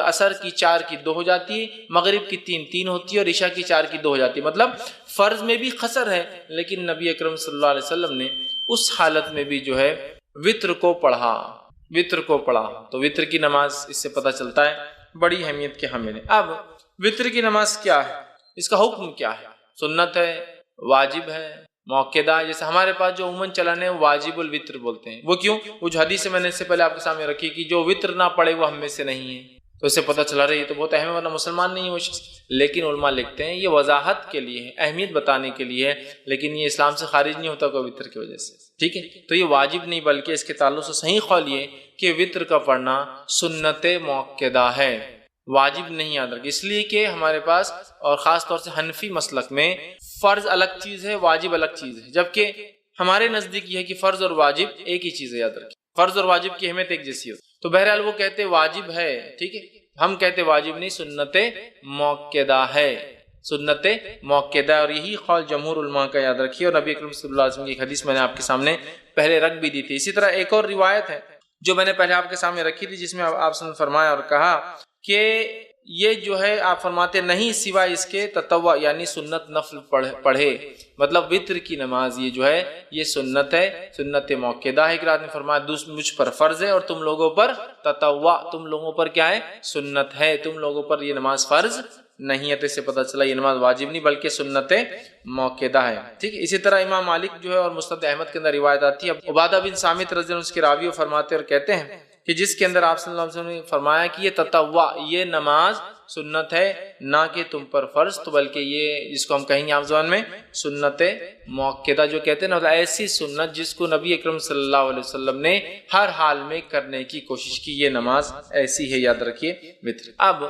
Speaker 1: عصر کی 4 کی 2 ہو جاتی ہے، مغرب کی 3 ہوتی ہے، اور عشاء کی 4 کی 2 ہو جاتی ہے۔ مطلب فرض میں بھی قصر ہے، لیکن نبی اکرم صلی اللہ علیہ وسلم نے اس حالت میں بھی جو ہے وطر کو پڑھا، وطر کو پڑھا۔ تو وطر کی نماز اس سے پتہ چلتا ہے بڑی اہمیت کے حامل ہے۔ اب وطر کی نماز کیا ہے، اس کا حکم کیا ہے؟ سنت ہے، واجب ہے، موقدہ ہے؟ جیسے ہمارے پاس جو عموماً چلن ہے واجب الوطر بولتے ہیں، وہ کیوں؟ وہ جو حدیث میں نے اس سے پہلے آپ کے سامنے رکھی کہ جو وطر نہ پڑھے وہ ہم میں سے نہیں ہے، تو اس سے پتہ چلا رہی ہے تو بہت اہم ہے، ورنہ مسلمان نہیں ہے وہ شخص۔ لیکن علماء لکھتے ہیں یہ وضاحت کے لیے ہے، اہمیت بتانے کے لیے ہے، لیکن یہ اسلام سے خارج نہیں ہوتا کوئی وطر کی وجہ سے، ٹھیک ہے؟ تو یہ واجب نہیں، بلکہ اس کے تعلق سے صحیح قول یہ کہ وطر کا پڑھنا سنت موقدہ ہے، واجب نہیں یاد رکھ، اس لیے کہ ہمارے پاس اور خاص طور سے حنفی مسلک میں فرض الگ چیز ہے، واجب الگ چیز ہے، جبکہ ہمارے نزدیک یہ ہے کہ فرض اور واجب ایک ہی چیز ہے، یاد رکھیں فرض اور واجب کی اہمیت ایک جیسی ہوتی ہے۔ تو بہرحال وہ کہتے واجب ہے، ٹھیک ہے، ہم کہتے واجب نہیں، سنت موقدہ ہے، سنت موقدہ، اور یہی قول جمہور علماء کا یاد رکھیے، اور نبی اکرم صلی اللہ علیہ وسلم کی ایک حدیث میں نے آپ کے سامنے پہلے رکھ بھی دی تھی۔ اسی طرح ایک اور روایت ہے جو میں نے پہلے آپ کے سامنے رکھی تھی، جس میں آپ نے فرمایا اور کہا کہ یہ جو ہے آپ فرماتے نہیں سوائے اس کے تطوع یعنی سنت نفل پڑھے، مطلب وطر کی نماز یہ جو ہے یہ سنت ہے، سنت موقدہ ہے۔ ایک رات نے فرمایا مجھ پر فرض ہے اور تم لوگوں پر تطوع، تم لوگوں پر کیا ہے؟ سنت ہے، تم لوگوں پر یہ نماز فرض نہیں ہے۔ تو اس سے پتہ چلا یہ نماز واجب نہیں بلکہ سنت موقدہ ہے، ٹھیک ہے۔ اسی طرح امام مالک جو ہے اور مسند احمد کے اندر روایت آتی ہے، عبادہ بن صامت رضی اللہ عنہ اس کے راوی فرماتے اور کہتے ہیں کہ جس کے اندر آپ صلی اللہ علیہ وسلم نے فرمایا کہ یہ تطوع، یہ نماز سنت ہے، نہ کہ تم پر فرض، تو بلکہ یہ جس کو ہم کہیں گے عام زبان میں سنت موقدہ جو کہتے ہیں نا، ایسی سنت جس کو نبی اکرم صلی اللہ علیہ وسلم نے ہر حال میں کرنے کی کوشش کی، یہ نماز ایسی ہے، یاد رکھیے وطر۔ اب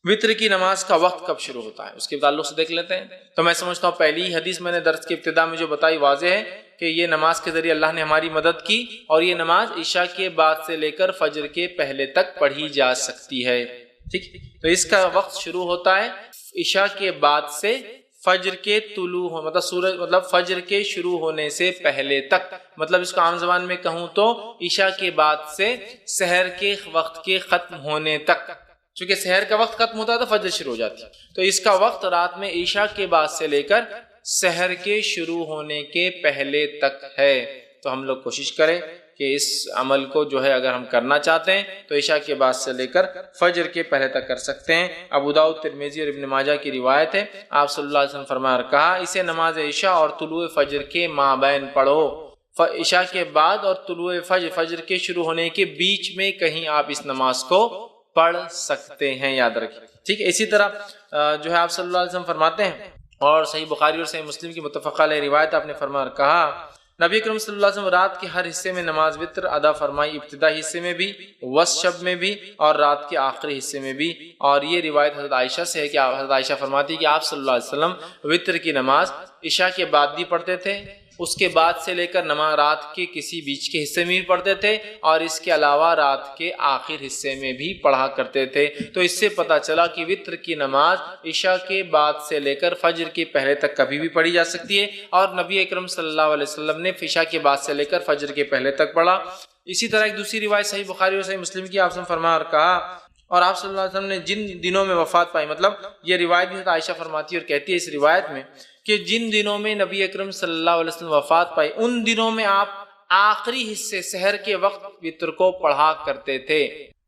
Speaker 1: وطر کی نماز کا وقت کب شروع ہوتا ہے اس کے تعلق سے دیکھ لیتے ہیں. تو میں سمجھتا ہوں پہلی حدیث میں نے درس کی ابتدا میں جو بتائی واضح ہے کہ یہ نماز کے ذریعے اللہ نے ہماری مدد کی، اور یہ نماز عشاء کے بعد سے لے کر فجر کے پہلے تک پڑھی جا سکتی ہے. ٹھیک، تو اس کا وقت شروع ہوتا ہے عشاء کے بعد سے فجر کے طلوع مطلب سورج مطلب فجر کے شروع ہونے سے پہلے تک، مطلب اس کو عام زبان میں کہوں تو عشاء کے بعد سے سحر کے وقت کے ختم ہونے تک. چونکہ سحر کا وقت ختم ہوتا ہے تو فجر شروع ہو جاتی ہے، تو اس کا وقت رات میں عشاء کے بعد سے لے کر سحر کے شروع ہونے کے پہلے تک ہے. تو ہم لوگ کوشش کریں کہ اس عمل کو جو ہے اگر ہم کرنا چاہتے ہیں تو عشاء کے بعد سے لے کر فجر کے پہلے تک کر سکتے ہیں. ابو داؤد، ترمذی اور ابن ماجہ کی روایت ہے، آپ صلی اللہ علیہ وسلم فرمایا اور کہا اسے نماز عشاء اور طلوع فجر کے مابین پڑھو. عشاء کے بعد اور طلوع فجر کے شروع ہونے کے بیچ میں کہیں آپ اس نماز کو پڑھ سکتے ہیں، یاد رکھیں. ٹھیک ہے، اسی طرح جو ہے آپ صلی اللہ علیہ وسلم فرماتے ہیں، اور صحیح بخاری اور صحیح مسلم کی متفق علیہ روایت، آپ نے فرمایا اور کہا نبی اکرم صلی اللہ علیہ وسلم رات کے ہر حصے میں نماز وتر ادا فرمائی، ابتدائی حصے میں بھی، وسط شب میں بھی، اور رات کے آخری حصے میں بھی. اور یہ روایت حضرت عائشہ سے ہے کہ حضرت عائشہ فرماتی کہ آپ صلی اللہ علیہ وسلم وتر کی نماز عشاء کے بعد بھی پڑھتے تھے، اس کے بعد سے لے کر نماز رات کے کسی بیچ کے حصے میں بھی پڑھتے تھے، اور اس کے علاوہ رات کے آخر حصے میں بھی پڑھا کرتے تھے. تو اس سے پتہ چلا کہ وتر کی نماز عشاء کے بعد سے لے کر فجر کے پہلے تک کبھی بھی پڑھی جا سکتی ہے، اور نبی اکرم صلی اللہ علیہ وسلم نے عشاء کے بعد سے لے کر فجر کے پہلے تک پڑھا. اسی طرح ایک دوسری روایت صحیح بخاری اور صحیح مسلم کی، آپ نے فرمایا اور کہا اور آپ صلی اللہ علیہ وسلم نے جن دنوں میں وفات پائی، مطلب یہ روایت بھی عائشہ فرماتی اور کہتی ہے اس روایت میں کہ جن دنوں میں نبی اکرم صلی اللہ علیہ وسلم وفات پائی ان دنوں میں آپ آخری حصے سحر کے وقت وتر کو پڑھا کرتے تھے.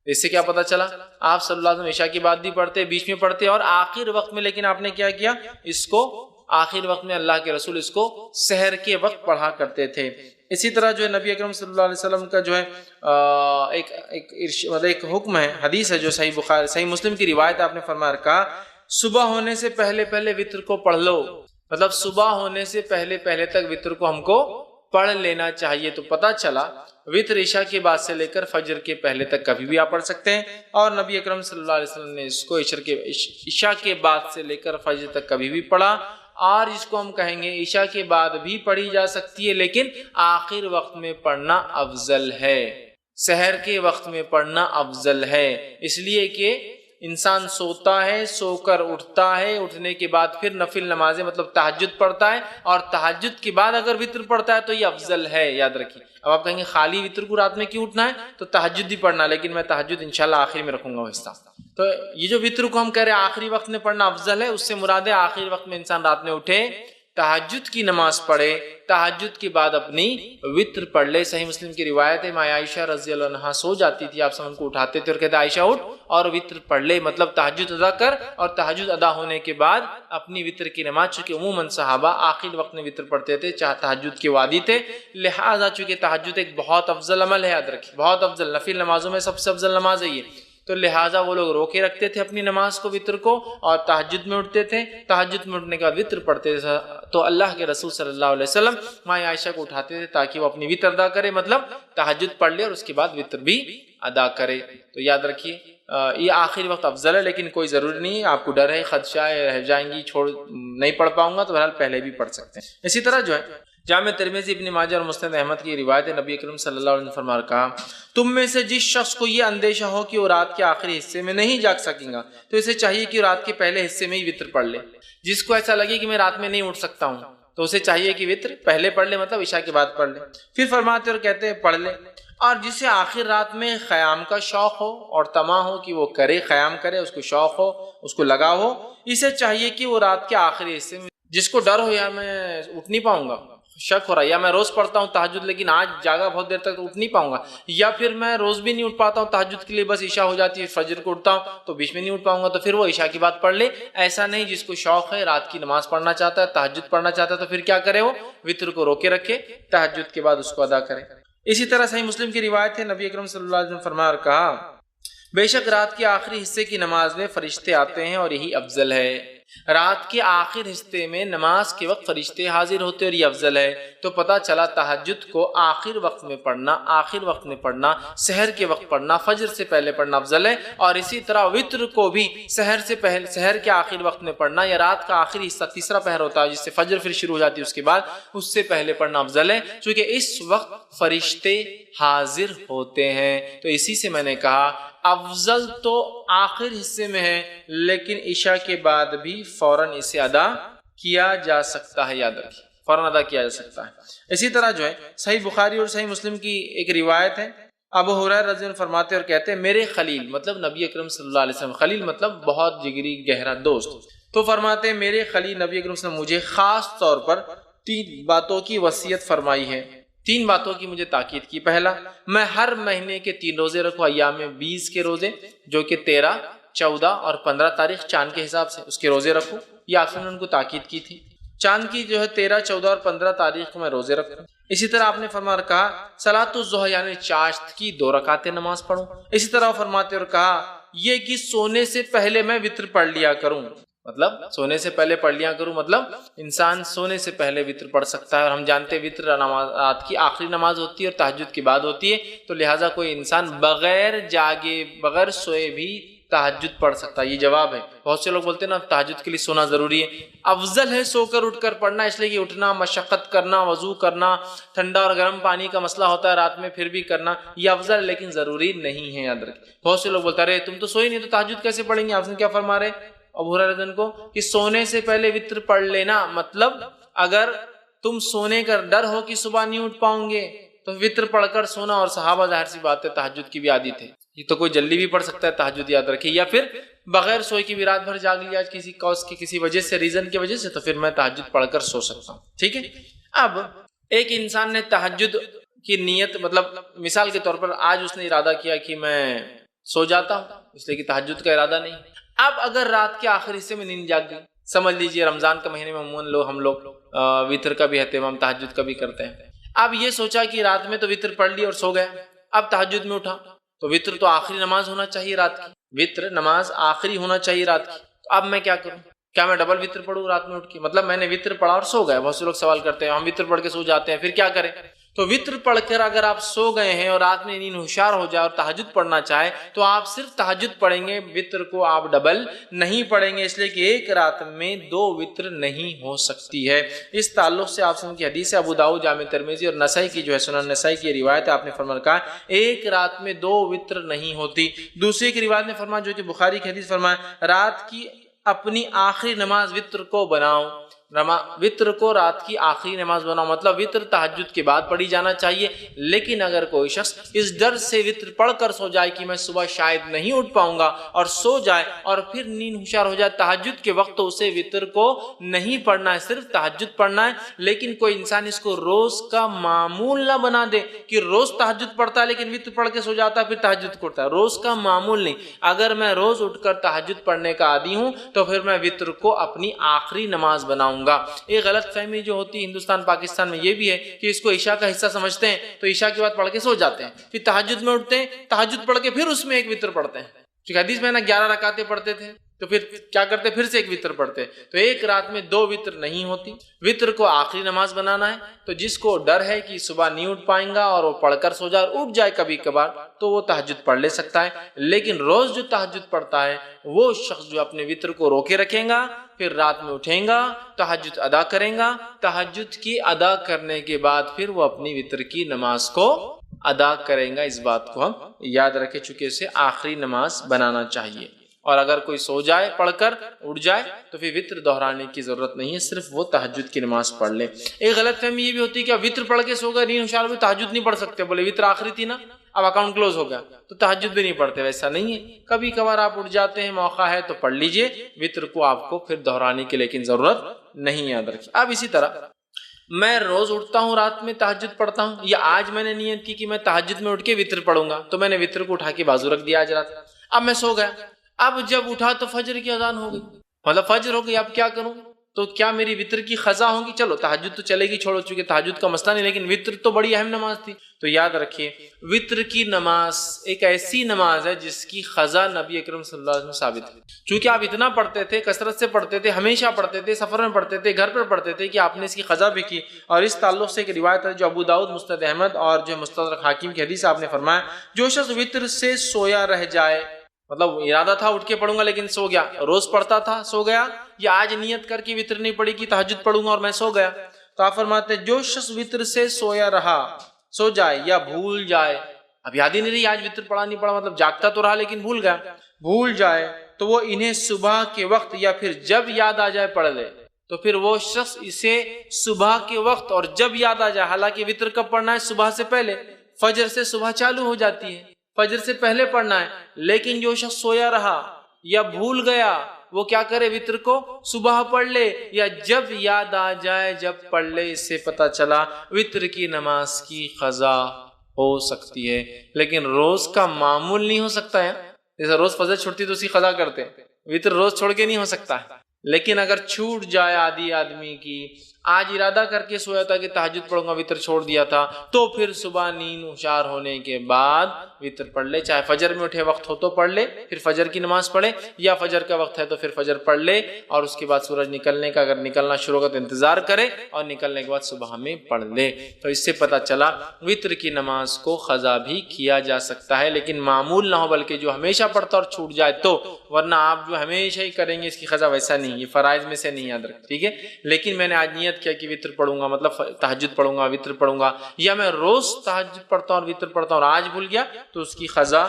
Speaker 1: اس سے کیا پتہ چلا؟ آپ صلی اللہ علیہ وسلم عشاء کی بعد بھی پڑھتے، بیچ میں پڑھتے، اور آخر وقت میں، لیکن آپ نے کیا کیا؟ اس کو آخر وقت میں اللہ کے رسول اس کو سحر کے وقت پڑھا کرتے تھے. اسی طرح جو ہے نبی اکرم صلی اللہ علیہ وسلم کا جو ہے ایک حکم ہے، حدیث ہے جو صحیح بخاری صحیح مسلم کی روایت، آپ نے فرمایا کہا صبح ہونے سے پہلے پہلے وتر کو پڑھ لو، مطلب صبح ہونے سے پہلے پہلے تک وتر کو ہم کو پڑھ لینا چاہیے. تو پتہ چلا وتر عشاء کے بعد سے لے کر فجر کے پہلے تک کبھی بھی آپ پڑھ سکتے ہیں، اور نبی اکرم صلی اللہ علیہ وسلم نے اس کو عشاء کے بعد سے لے کر فجر تک کبھی بھی پڑھا. اور اس کو ہم کہیں گے عشاء کے بعد بھی پڑھی جا سکتی ہے، لیکن آخر وقت میں پڑھنا افضل ہے، سحر کے وقت میں پڑھنا افضل ہے. اس لیے کہ انسان سوتا ہے، سو کر اٹھتا ہے، اٹھنے کے بعد پھر نفل نمازیں مطلب تہجد پڑھتا ہے، اور تہجد کے بعد اگر وتر پڑھتا ہے تو یہ افضل ہے، یاد رکھیے. اب آپ کہیں گے خالی وتر کو رات میں کیوں اٹھنا ہے؟ تو تہجد بھی پڑھنا، لیکن میں تہجد انشاءاللہ آخری میں رکھوں گا وہ حصہ. تو یہ جو وتر کو ہم کہہ رہے ہیں آخری وقت میں پڑھنا افضل ہے، اس سے مراد ہے آخری وقت میں انسان رات میں اٹھے، تہجد کی نماز پڑھے، تہجد کے بعد اپنی وتر پڑھ لے. صحیح مسلم کی روایت ہے ماں عائشہ رضی اللہ عنہا سو جاتی تھی، آپ ان کو اٹھاتے تھے اور کہتے عائشہ اٹھ اور وتر پڑھ لے، مطلب تہجد ادا کر، اور تہجد ادا ہونے کے بعد اپنی وتر کی نماز، چونکہ عموماً صحابہ آخر وقت میں وتر پڑھتے تھے، چاہے تہجد کے وادی تھے، لہٰذا چونکہ تہجد ایک بہت افضل عمل ہے، یاد رکھیے بہت افضل، نفل نمازوں میں سب سے افضل نماز ہے یہ، تو لہٰذا وہ لوگ روکے رکھتے تھے اپنی نماز کو وتر کو، اور تہجد میں اٹھتے تھے، تہجد میں اٹھنے کے بعد وتر پڑھتے تھے. تو اللہ کے رسول صلی اللہ علیہ وسلم ماں عائشہ کو اٹھاتے تھے تاکہ وہ اپنی وتر ادا کرے، مطلب تہجد پڑھ لے اور اس کے بعد وتر بھی ادا کرے. تو یاد رکھیے یہ آخری وقت افضل ہے، لیکن کوئی ضروری نہیں ہے، آپ کو ڈر ہے خدشہ ہے رہ جائیں گی چھوڑ نہیں پڑھ پاؤں گا، تو بہرحال پہلے بھی پڑھ سکتے ہیں. اسی طرح جو ہے جامع ترمذی، ابن ماجہ اور مسند احمد کی روایت ہے، نبی اکرم صلی اللہ علیہ وسلم فرمایا کہا تم میں سے جس شخص کو یہ اندیشہ ہو کہ وہ رات کے آخری حصے میں نہیں جاگ سکیں گا تو اسے چاہیے کہ رات کے پہلے حصے میں ہی وتر پڑھ لے. جس کو ایسا لگے کہ میں رات میں نہیں اٹھ سکتا ہوں تو اسے چاہیے کہ وتر پہلے پڑھ لے، مطلب عشاء کے بعد پڑھ لے. پھر فرماتے اور کہتے ہیں پڑھ لے. اور جسے آخر رات میں قیام کا شوق ہو اور طمع ہو کہ وہ کرے، قیام کرے، اس کو شوق ہو، اس کو لگا ہو، اسے چاہیے کہ وہ رات کے آخری حصے میں، جس کو ڈر ہو یا میں اٹھ نہیں پاؤں گا، شک ہو رہا ہے، یا میں روز پڑھتا ہوں تہجد لیکن آج جاگا بہت دیر تک تو اٹھ نہیں پاؤں گا، یا پھر میں روز بھی نہیں اٹھ پاتا ہوں تہجد کے لیے، بس عشاء ہو جاتی ہے فجر کو اٹھتا ہوں تو بیچ میں نہیں اٹھ پاؤں گا، تو پھر وہ عشاء کی بات پڑھ لے. ایسا نہیں، جس کو شوق ہے رات کی نماز پڑھنا چاہتا ہے، تہجد پڑھنا چاہتا ہے، تو پھر کیا کرے، وہ وتر کو روکے رکھے، تہجد کے بعد اس کو ادا کرے. اسی طرح صحیح مسلم کی روایت ہے، نبی اکرم صلی اللہ علیہ وسلم فرمایا اور کہا بے شک رات کے آخری حصے کی نماز میں فرشتے آتے ہیں اور یہی افضل ہے. رات کے آخر حصے میں نماز کے وقت فرشتے حاضر ہوتے اور یہ افضل ہے۔ تو پتہ چلا تہجد کو آخر وقت میں پڑھنا، سحر کے وقت پڑھنا، فجر سے پہلے پڑھنا افضل ہے، اور اسی طرح وتر کو بھی سحر کے آخر وقت میں پڑھنا یا رات کا آخری حصہ تیسرا پہر ہوتا ہے جس سے فجر پھر شروع ہو جاتی ہے، اس کے بعد اس سے پہلے پڑھنا افضل ہے، چونکہ اس وقت فرشتے حاضر ہوتے ہیں۔ تو اسی سے میں نے کہا افضل تو آخر حصے میں ہے، لیکن عشاء کے بعد بھی فوراً اسے ادا کیا جا سکتا ہے، یاد رکھیے فوراً ادا کیا جا سکتا ہے۔ اسی طرح جو ہے صحیح بخاری اور صحیح مسلم کی ایک روایت ہے، ابو ہریرہ رضی اللہ عنہ فرماتے اور کہتے ہیں میرے خلیل مطلب نبی اکرم صلی اللہ علیہ وسلم، خلیل مطلب بہت جگری گہرا دوست، تو فرماتے ہیں میرے خلیل نبی اکرم صلی اللہ علیہ وسلم مجھے خاص طور پر 3 باتوں کی وصیت فرمائی ہے، 3 باتوں کی مجھے تاکید کی۔ پہلا، میں ہر مہینے کے 3 روزے رکھوں، ایام 20 کے روزے جو کہ 13، 14 اور 15 تاریخ چاند کے حساب سے اس کے روزے رکھوں، یہ آپ نے ان کو تاکید کی تھی۔ چاند کی جو ہے 13، 14 اور 15 تاریخ کو میں روزے رکھوں۔ اسی طرح آپ نے فرمایا اور کہا صلاۃ الضحیٰ یعنی چاشت کی 2 رکعتیں نماز پڑھوں۔ اسی طرح فرماتے اور کہا یہ کہ سونے سے پہلے میں وتر پڑھ لیا کروں، مطلب سونے سے پہلے پڑھ لیا کروں، مطلب انسان سونے سے پہلے وتر پڑھ سکتا ہے، اور ہم جانتے ہیں وتر رات کی آخری نماز ہوتی ہے اور تہجد کے بعد ہوتی ہے، تو لہٰذا کوئی انسان بغیر جاگے بغیر سوئے بھی تہجد پڑھ سکتا ہے۔ یہ جواب ہے۔ بہت سے لوگ بولتے ہیں نا تہجد کے لیے سونا ضروری ہے، افضل ہے سو کر اٹھ کر پڑھنا، اس لیے کہ اٹھنا، مشقت کرنا، وضو کرنا، ٹھنڈا اور گرم پانی کا مسئلہ ہوتا ہے رات میں پھر بھی کرنا، یہ افضل ہے لیکن ضروری نہیں ہے، یاد رکھیں۔ بہت سے لوگ بولتے ہیں ارے تم تو سوئی نہیں تو تہجد کیسے پڑھیں گے؟ آپ نے کیا فرما رہے ابو ہریرہ رضی اللہ عنہ کو کہ سونے سے پہلے وتر پڑھ لینا، مطلب اگر تم سونے کا ڈر ہو کہ صبح نہیں اٹھ پاؤں گے تو وتر پڑھ کر سونا، اور صحابہ ظاہر سی بات ہے تہجد کی بھی عادی تھے، یہ تو کوئی جلدی بھی پڑھ سکتا ہے تہجد، یاد رکھیے، یا پھر بغیر سوئے کی بھی رات بھر جاگ لیا کسی کاز کی کسی وجہ سے، ریزن کی وجہ سے، تو پھر میں تہجد پڑھ کر سو سکتا ہوں، ٹھیک ہے۔ اب ایک انسان نے تہجد کی نیت، مطلب مثال کے طور پر آج اس نے ارادہ کیا کہ میں سو جاتا ہوں، اس لیے کہ تہجد کا ارادہ نہیں۔ اب اگر رات کے آخر حصے میں نیند جاگ گئی، سمجھ لیجئے رمضان کے مہینے میں عموماً ہم لوگ وتر کا بھی اہتمام تہجد کا بھی کرتے ہیں، اب یہ سوچا کہ رات میں تو وتر پڑھ لی اور سو گیا، اب تہجد میں اٹھا تو وتر تو آخری نماز ہونا چاہیے رات کی، وتر نماز آخری ہونا چاہیے رات کی، تو اب میں کیا کروں؟ کیا میں ڈبل وتر پڑھوں رات میں اٹھ کے؟ مطلب میں نے وتر پڑھا اور سو گیا۔ بہت سے لوگ سوال کرتے ہیں ہم وتر پڑھ کے سو جاتے ہیں پھر کیا کریں؟ تو وتر پڑھ کر اگر آپ سو گئے ہیں اور رات میں نیند ہوشیار ہو جائے اور تہجد پڑھنا چاہے تو آپ صرف تہجد پڑھیں گے، وتر کو آپ ڈبل نہیں پڑھیں گے، اس لیے کہ ایک رات میں 2 وتر نہیں ہو سکتی ہے۔ اس تعلق سے آپ سن کی حدیث ہے، ابو داؤد جامع ترمذی اور نسائی کی جو ہے سنن نسائی کی روایت ہے، آپ نے فرمایا کہا ایک رات میں 2 وتر نہیں ہوتی۔ دوسری کی روایت نے فرمایا جو کہ بخاری کی حدیث، فرمایا رات کی اپنی آخری نماز وتر کو بناؤ، وتر کو رات کی آخری نماز بناؤ، مطلب وتر تہجد کے بعد پڑھی جانا چاہیے، لیکن اگر کوئی شخص اس ڈر سے وتر پڑھ کر سو جائے کہ میں صبح شاید نہیں اٹھ پاؤں گا اور سو جائے اور پھر نیند ہوشیار ہو جائے تہجد کے وقت، تو اسے وتر کو نہیں پڑھنا ہے، صرف تہجد پڑھنا ہے۔ لیکن کوئی انسان اس کو روز کا معمول نہ بنا دے کہ روز تہجد پڑھتا ہے لیکن وتر پڑھ کے سو جاتا ہے پھر تہجد کرتا ہے، روز کا معمول نہیں۔ اگر میں روز اٹھ کر تہجد پڑھنے کا عادی ہوں تو پھر میں وتر کو اپنی آخری نماز بناؤں گا۔ ایک غلط فہمی جو ہوتی ہے ہندوستان پاکستان میں یہ بھی ہے کہ اس کو عشاء کا حصہ سمجھتے ہیں تو عشاء کے بعد پڑھ کے سو جاتے ہیں، پھر تہجد میں اٹھتے ہیں، تہجد پڑھ کے پھر اس میں ایک وتر پڑھتے ہیں، کیونکہ حدیث میں نا 11 رکعتیں پڑھتے تھے تو پھر کیا کرتے پھر سے ایک وتر پڑھتے، تو ایک رات میں 2 وتر نہیں ہوتی۔ وتر کو آخری نماز بنانا ہے، تو جس کو ڈر ہے کہ صبح نہیں اٹھ پائیں گا اور وہ پڑھ کر سو جائے اور اٹھ جائے کبھی کبھار تو وہ تہجد پڑھ لے سکتا ہے، لیکن روز جو تہجد پڑھتا ہے وہ شخص جو اپنے وتر کو روکے رکھیں گا، پھر رات میں اٹھیں گا، تہجد ادا کریں گا، تہجد کی ادا کرنے کے بعد پھر وہ اپنی وتر کی نماز کو ادا کریں گا۔ اس بات کو ہم یاد رکھیں، چونکہ اسے آخری نماز بنانا چاہیے، اور اگر کوئی سو جائے پڑھ کر اٹھ جائے تو پھر وتر دہرانے کی ضرورت نہیں ہے، صرف وہ تہجد کی نماز پڑھ لے۔ ایک غلط فہمی یہ بھی ہوتی ہے کہ وتر پڑھ کے سو گئے، نیند ہوشیار ہوئی، تہجد نہیں پڑھ سکتے، بولے وتر آخری تھی نا اب اکاؤنٹ کلوز ہو گیا تو تہجد بھی نہیں پڑھتے، ویسا نہیں ہے، کبھی کبھار آپ اٹھ جاتے ہیں، موقع ہے تو پڑھ لیجئے، وتر کو آپ کو پھر دہرانے کی لیکن ضرورت نہیں، یاد رکھیے۔ اب اسی طرح میں روز اٹھتا ہوں رات میں تہجد پڑھتا ہوں، یا آج میں نے نیت کی کہ میں تہجد میں اٹھ کے وتر پڑھوں گا تو میں نے وتر کو اٹھا کے بازو رکھ دیا آج رات، اب میں سو گیا، اب جب اٹھا تو فجر کی اذان ہو گئی، مطلب فجر ہو گئی، اب کیا کروں؟ تو کیا میری وطر کی قضا ہوگی؟ چلو تہجد تو چلے گی، چھوڑو، چونکہ تہجد کا مسئلہ نہیں، لیکن وطر تو بڑی اہم نماز تھی۔ تو یاد رکھیے وطر کی نماز ایک ایسی نماز ہے جس کی قضا نبی اکرم صلی اللہ علیہ وسلم ثابت ہے۔ چونکہ آپ اتنا پڑھتے تھے، کثرت سے پڑھتے تھے، ہمیشہ پڑھتے تھے، سفر میں پڑھتے تھے، گھر پر پڑھتے تھے، کہ آپ نے اس کی قضا بھی کی۔ اور اس تعلق سے ایک روایت ہے جو ابو داؤد، مستدرک احمد اور جو مستدرک حاکم کی حدیث، آپ نے فرمایا جو شخص وطر سے سویا رہ جائے، مطلب ارادہ تھا اٹھ کے پڑھوں گا لیکن سو گیا، روز پڑھتا تھا سو گیا، یا آج نیت کر کے وطر نہیں پڑھی کی تہجد پڑھوں گا اور میں سو گیا، تو آپ فرماتے ہیں جو شخص وطر سے سویا رہا، سو جائے یا بھول جائے، اب یاد ہی نہیں رہی آج وطر پڑھا نہیں پڑھا، مطلب جاگتا تو رہا لیکن بھول گیا، بھول جائے تو وہ انہیں صبح کے وقت یا پھر جب یاد آ جائے پڑھ لے۔ تو پھر وہ شخص اسے صبح کے وقت اور جب یاد آ جائے، حالانکہ وطر کب پڑھنا ہے؟ صبح سے پہلے، فجر سے صبح چالو ہو جاتی ہے، فجر سے پہلے پڑھنا ہے، لیکن جو شخص سویا رہا یا بھول گیا وہ کیا کرے؟ وطر کو صبح پڑھ لے یا جب یاد آ جائے جب پڑھ لے۔ اس سے پتہ چلا وطر کی نماز کی قضا ہو سکتی ہے، لیکن روز کا معمول نہیں ہو سکتا ہے۔ جیسے روز فجر چھوٹتی تو اسی قضا کرتے، وطر روز چھوڑ کے نہیں ہو سکتا ہے، لیکن اگر چھوٹ جائے آدمی کی، آج ارادہ کر کے سویا تھا کہ تہجد پڑھوں گا، وطر چھوڑ دیا تھا، تو پھر صبح نیند ہوشیار ہونے کے بعد وطر پڑھ لے، چاہے فجر میں اٹھے وقت ہو تو پڑھ لے، پھر فجر کی نماز پڑھے، یا فجر کا وقت ہے تو پھر فجر پڑھ لے، اور اس کے بعد سورج نکلنے کا اگر نکلنا شروع ہوگا تو انتظار کرے، اور نکلنے کے بعد صبح میں پڑھ لے۔ تو اس سے پتہ چلا وطر کی نماز کو قضا بھی کیا جا سکتا ہے، لیکن معمول نہ ہو، بلکہ جو ہمیشہ پڑھتا اور چھوٹ جائے تو، ورنہ آپ جو ہمیشہ ہی کریں گے اس کی قضا ویسا نہیں، یہ فرائض میں سے نہیں، یاد رکھ، ٹھیک ہے۔ لیکن میں نے آج نیت کیا کہ وطر پڑھوں گا، مطلب تہجد پڑھوں گا، وطر پڑھوں گا، یا میں روز تہجد پڑھتا ہوں اور وطر پڑھتا ہوں اور آج بھول گیا، تو اس کی قضا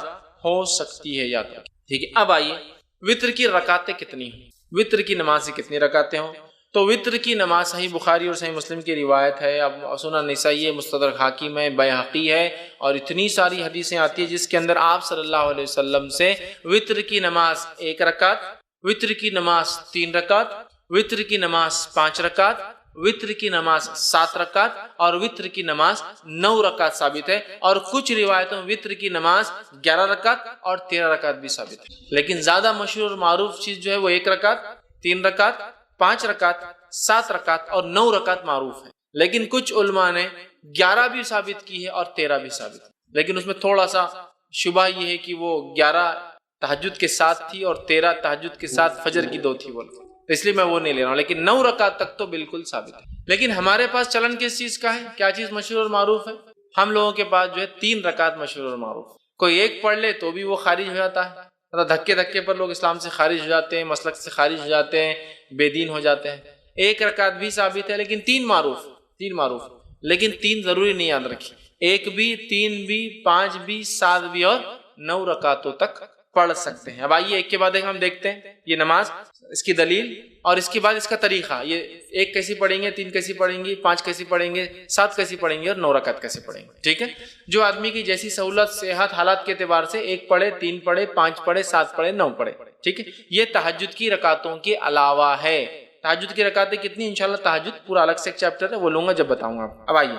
Speaker 1: ہو سکتی ہے، یاد رکھ، ٹھیک ہے۔ اب آئیے وطر کی رکعتیں کتنی ہوں، وطر کی نماز سے کتنی رکعتیں ہوں؟ تو وطر کی نماز صحیح بخاری اور صحیح مسلم کی روایت ہے، اب سنن نسائی ہے، مستدرک حاکم ہے، بیہقی ہے، اور اتنی ساری حدیثیں آتی ہیں جس کے اندر آپ صلی اللہ علیہ وسلم سے وطر کی نماز 1 رکعت، وطر کی نماز 3 رکعت، وطر کی نماز 5 رکعت، وطر کی نماز 7 رکعت اور وطر کی نماز 9 رکعت ثابت ہے، اور کچھ روایتوں میں وطر کی نماز 11 رکعت اور 13 رکعت بھی ثابت ہے، لیکن زیادہ مشہور اور معروف چیز جو ہے وہ 1 رکعت، 3 رکعت، 5 رکعت، 7 رکعت اور 9 رکعت معروف ہے، لیکن کچھ علماء نے 11 بھی ثابت کی ہے اور 13 بھی ثابت ہے، لیکن اس میں تھوڑا سا شبہ یہ ہے کہ وہ 11 تہجد کے ساتھ تھی اور 13 تہجد کے ساتھ فجر کی 2 تھی، بولتے، اس لیے میں وہ نہیں لے رہا ہوں، لیکن 9 رکعت تک تو بالکل ثابت ہے۔ لیکن ہمارے پاس چلن کس چیز کا ہے؟ کیا چیز مشہور اور معروف ہے؟ ہم لوگوں کے پاس جو ہے 3 رکعت مشہور اور معروف، کوئی ایک پڑھ لے تو بھی وہ خارج ہو جاتا ہے، مطلب دھکے پر لوگ اسلام سے خارج ہو جاتے ہیں، مسلک سے خارج ہو جاتے ہیں، بے دین ہو جاتے ہیں۔ 1 رکعت بھی ثابت ہے، لیکن 3 معروف، لیکن 3 ضروری نہیں، یاد رکھیے، 1 بھی، 3 بھی، 5 بھی، 7 بھی اور 9 رکعتوں تک پڑھ سکتے ہیں۔ اب آئیے ایک کے بعد ایک ہم دیکھتے ہیں یہ نماز، اس کی دلیل اور اس کے بعد اس کا طریقہ، یہ 1 کیسی پڑھیں گے، 3 کیسی پڑھیں گے، 5 کیسی پڑھیں گے، 7 کیسی پڑھیں گے اور 9 رکعت کیسے پڑھیں گے، ٹھیک ہے۔ جو آدمی کی جیسی سہولت، صحت، حالات کے اعتبار سے 1 پڑھے، 3 پڑھے، 5 پڑھے، 7 پڑھے، 9 پڑھے، ٹھیک ہے۔ یہ تہجد کی رکعتوں کے علاوہ ہے۔ تہجد کی رکعتیں کتنی؟ انشاءاللہ تہجد پورا الگ سے ایک چیپٹر ہے، وہ لوں گا جب بتاؤں گا۔ اب آئیے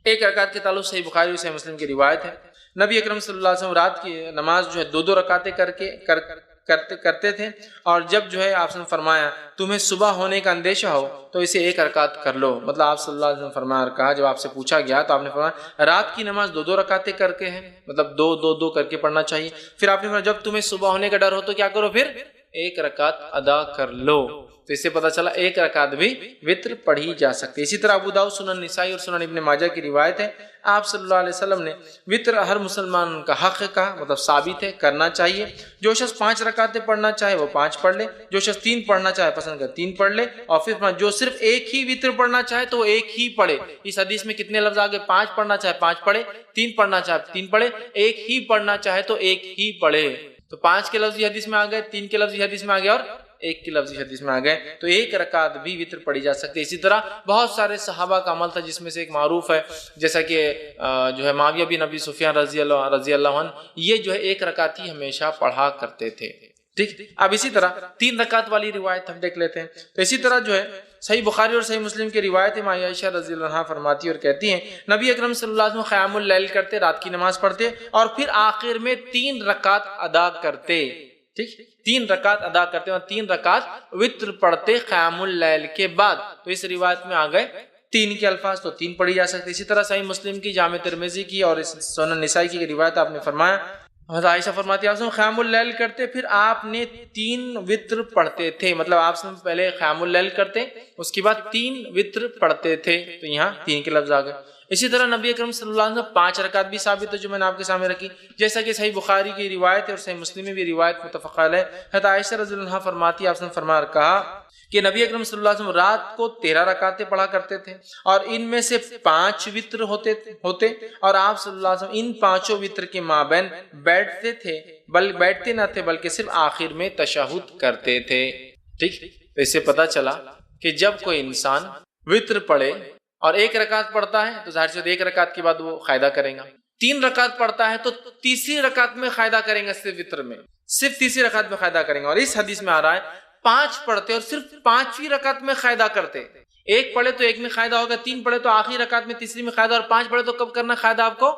Speaker 1: 1 رکعت کے تعلق صحیح بخاری اور صحیح مسلم کی روایت ہے، نبی اکرم صلی اللہ علیہ وسلم رات کی نماز جو ہے 2 رکعتیں کرتے تھے، اور جب جو ہے آپ نے فرمایا تمہیں صبح ہونے کا اندیشہ ہو تو اسے 1 رکعت کر لو، مطلب آپ صلی اللہ علیہ وسلم فرمایا، کہا جب آپ سے پوچھا گیا تو آپ نے فرمایا رات کی نماز 2 رکعتیں کر کے ہے، مطلب 2 کر کے پڑھنا چاہیے۔ پھر آپ نے فرمایا جب تمہیں صبح ہونے کا ڈر ہو تو کیا کرو؟ پھر 1 رکعت ادا کر لو۔ تو اس سے پتہ چلا 1 رکعت بھی وطر پڑھی جا سکتی ہے۔ اسی طرح ابو داؤد، سنن نسائی اور سنن ابن ماجہ کی روایت ہے، آپ صلی اللہ علیہ وسلم نے وطر ہر مسلمان کا حق کہا، مطلب ثابت ہے، کرنا چاہیے۔ جو شخص 5 رکعتیں پڑھنا چاہے وہ 5 پڑھ لے، جو شخص 3 پڑھنا چاہے پسند کر 3 پڑھ لے، اور پھر جو صرف 1 ہی وطر پڑھنا چاہے تو وہ 1 ہی پڑھے۔ اس حدیث میں کتنے لفظ آگے؟ 5 پڑھنا چاہے 5 پڑھے، 3 پڑھنا چاہے 3 پڑھے، 1 ہی پڑھنا چاہے تو 1 ہی پڑھے۔ تو 5 کے لفظ حدیث میں آ گئے، 3 کے لفظ حدیث میں آ گئے اور 1 کی لفظی حدیث میں آ گئے، تو 1 رکعت بھی وطر پڑھی جا سکتی ہے۔ اسی طرح بہت سارے صحابہ کا عمل تھا جس میں سے ایک معروف ہے، جیسا کہ جو ہے معاویہ بن ابی سفیان رضی اللہ عنہ، یہ جو ہے 1 رکعت ہی ہمیشہ پڑھا کرتے تھے، ٹھیک۔ اب اسی طرح 3 رکعت والی روایت ہم دیکھ لیتے ہیں، تو اسی طرح جو ہے صحیح بخاری اور صحیح مسلم کی روایت ہے، عائشہ رضی اللہ عنہا فرماتی اور کہتی ہیں نبی اکرم صلی اللہ علیہ وسلم قیام اللیل کرتے، رات کی نماز پڑھتے اور پھر آخر میں 3 رکعت ادا کرتے، ٹھیک، 3 رکعت ادا کرتے اور 3 رکعت وتر پڑھتے قیام اللیل کے بعد. تو اس روایت میں آ گئے 3 کے الفاظ، تو 3 پڑھی جا سکتے. اسی طرح صحیح مسلم کی، جامع ترمذی کی اور سنن نسائی کی روایت آپ نے فرمایا، حضرت عائشہ فرماتی ہیں آپ قیام اللیل کرتے، پھر آپ نے 3 وتر پڑھتے تھے. مطلب آپ سے پہلے قیام اللیل کرتے، اس کے بعد 3 وتر پڑھتے تھے. تو یہاں 3 کے لفظ آ گئے. اسی طرح نبی اکرم صلی اللہ علیہ وسلم 5 رکعت بھی ثابت ہے، جو میں نے آپ کے سامنے رکھی، جیسا کہ صحیح بخاری کی روایت ہے اور صحیح مسلم میں بھی روایت متفق علیہ. حضرت عائشہ رضی اللہ عنہا فرماتی ہے آپ نے فرمایا کہا کہ نبی اکرم صلی اللہ علیہ وسلم رات کو 13 رکعتیں پڑھا کرتے تھے اور ان میں سے 5 وتر ہوتے اور آپ صلی اللہ علیہ وسلم ان 5 وتر کے مابین بیٹھتے تھے، بیٹھتے نہ تھے بلکہ صرف آخر میں تشہد کرتے تھے. ٹھیک، تو اس سے پتہ چلا کہ جب کوئی انسان وتر پڑھے اور 1 رکعت پڑھتا ہے تو ظاہر سے 1 رکعت کے بعد وہ قاعدہ کرے گا. 3 رکعت پڑھتا ہے تو تیسری رکعت میں قاعدہ کریں گا، صرف وتر میں صرف تیسری رکعت میں قاعدہ کریں گے. اور اس حدیث میں آ رہا ہے 5 پڑھتے اور صرف 5ویں رکعت میں قاعدہ کرتے. 1 پڑھے تو 1 میں قاعدہ ہوگا، 3 پڑھے تو آخری رکعت میں تیسری میں قاعدہ، اور 5 پڑھے تو کب کرنا قاعدہ آپ کو؟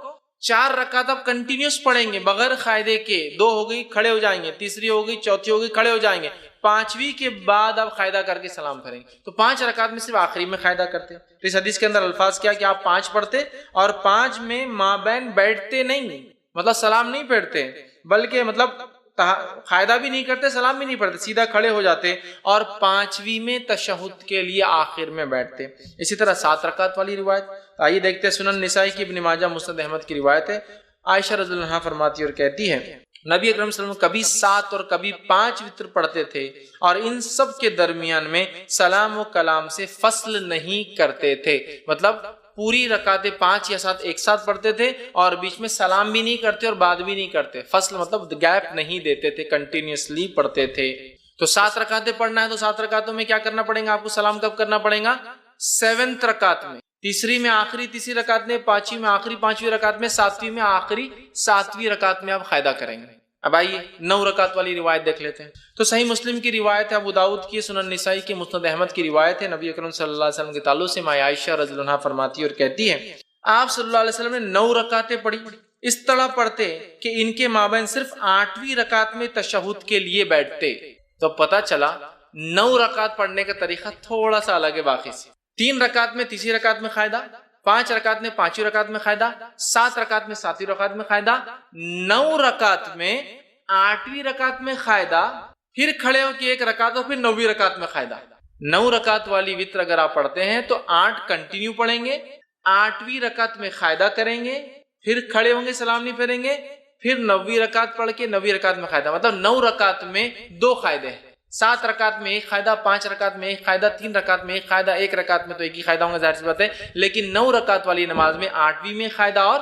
Speaker 1: 4 رکعت آپ کنٹینیوس پڑھیں گے بغیر قاعدے کے. 2 ہو گئی کھڑے ہو جائیں گے، تیسری ہو گئی، چوتھی ہو گئی کھڑے ہو جائیں گے، 5ویں کے بعد آپ قاعدہ کر کے سلام پھیریں گے. تو 5 رکعت میں صرف آخری میں قاعدہ کرتے. تو اس حدیث کے اندر الفاظ کیا کہ آپ 5 پڑھتے اور 5 میں مابین بیٹھتے نہیں، مطلب سلام نہیں پھیرتے، بلکہ مطلب قاعدہ بھی نہیں کرتے، سلام بھی نہیں پڑھتے، سیدھا کھڑے ہو جاتے اور 5ویں میں تشہد کے لیے آخر میں بیٹھتے. اسی طرح 7 رکعت والی روایت آئیے دیکھتے ہیں. سنن نسائی کی، ابن ماجہ، مسند احمد کی روایت ہے. عائشہ رضی اللہ عنہا فرماتی اور کہتی ہے نبی اکرم صلی اللہ علیہ وسلم کبھی 7 اور کبھی 5 وتر پڑھتے تھے اور ان سب کے درمیان میں سلام و کلام سے فصل نہیں کرتے تھے. مطلب پوری رکعتیں 5 یا 7 ایک ساتھ پڑھتے تھے اور بیچ میں سلام بھی نہیں کرتے اور بات بھی نہیں کرتے. فصل مطلب گیپ نہیں دیتے تھے، کنٹینیوسلی پڑھتے تھے. تو 7 رکعتیں پڑھنا ہے تو 7 رکعتوں میں کیا کرنا پڑے گا آپ کو؟ سلام کب کرنا پڑے گا؟ 7 رکعت میں، تیسری میں آخری تیسری رکعت میں، 5ویں میں آخری 5ویں رکعت میں، 7ویں میں آخری 7ویں رکعت میں آپ قاعدہ کریں گے. اب آئیے 9 رکعت والی روایت دیکھ لیتے ہیں. تو صحیح مسلم کی روایت ہے، ابو داؤد کی، سنن نسائی کی، مسند احمد کی روایت ہے. نبی اکرم صلی اللہ علیہ وسلم کے تعلق سے ماں عائشہ رضی اللہ عنہا فرماتی اور کہتی ہے آپ صلی اللہ علیہ وسلم نے 9 رکعتیں پڑھی، اس طرح پڑھتے کہ ان کے مابین صرف 8ویں رکعت میں تشہد کے لیے بیٹھتے. تو پتہ چلا 9 رکعت پڑھنے کا طریقہ تھوڑا سا الگ ہے باقی سے. 3 رکعت میں تیسری رکعت میں قاعدہ، 5 رکعت میں 5ویں رکعت میں قاعدہ، 7 رکعت میں 7ویں رکعت میں قاعدہ، 9 رکعت میں 8ویں رکعت میں قاعدہ، پھر کھڑے ہو کے 1 رکعت اور پھر 9ویں رکعت میں قاعدہ. 9 رکعت والی وتر اگر آپ پڑھتے ہیں تو 8 کنٹینیو پڑھیں گے، 8ویں رکعت میں قاعدہ کریں گے، پھر کھڑے ہوں گے، سلام نہیں پھیریں گے، پھر 9ویں رکعت پڑھ کے 9ویں رکعت میں قاعدہ. مطلب 9 رکعت میں 2 قاعدے ہیں. 7 رکعت میں 1 قاعدہ، 5 رکعت میں 1 قاعدہ، 3 رکعت میں 1 قاعدہ، 1 رکعت میں تو 1 ہی قاعدہ ہوں گا ظاہر سی بات ہے. لیکن 9 رکعت والی نماز میں 8ویں میں قاعدہ اور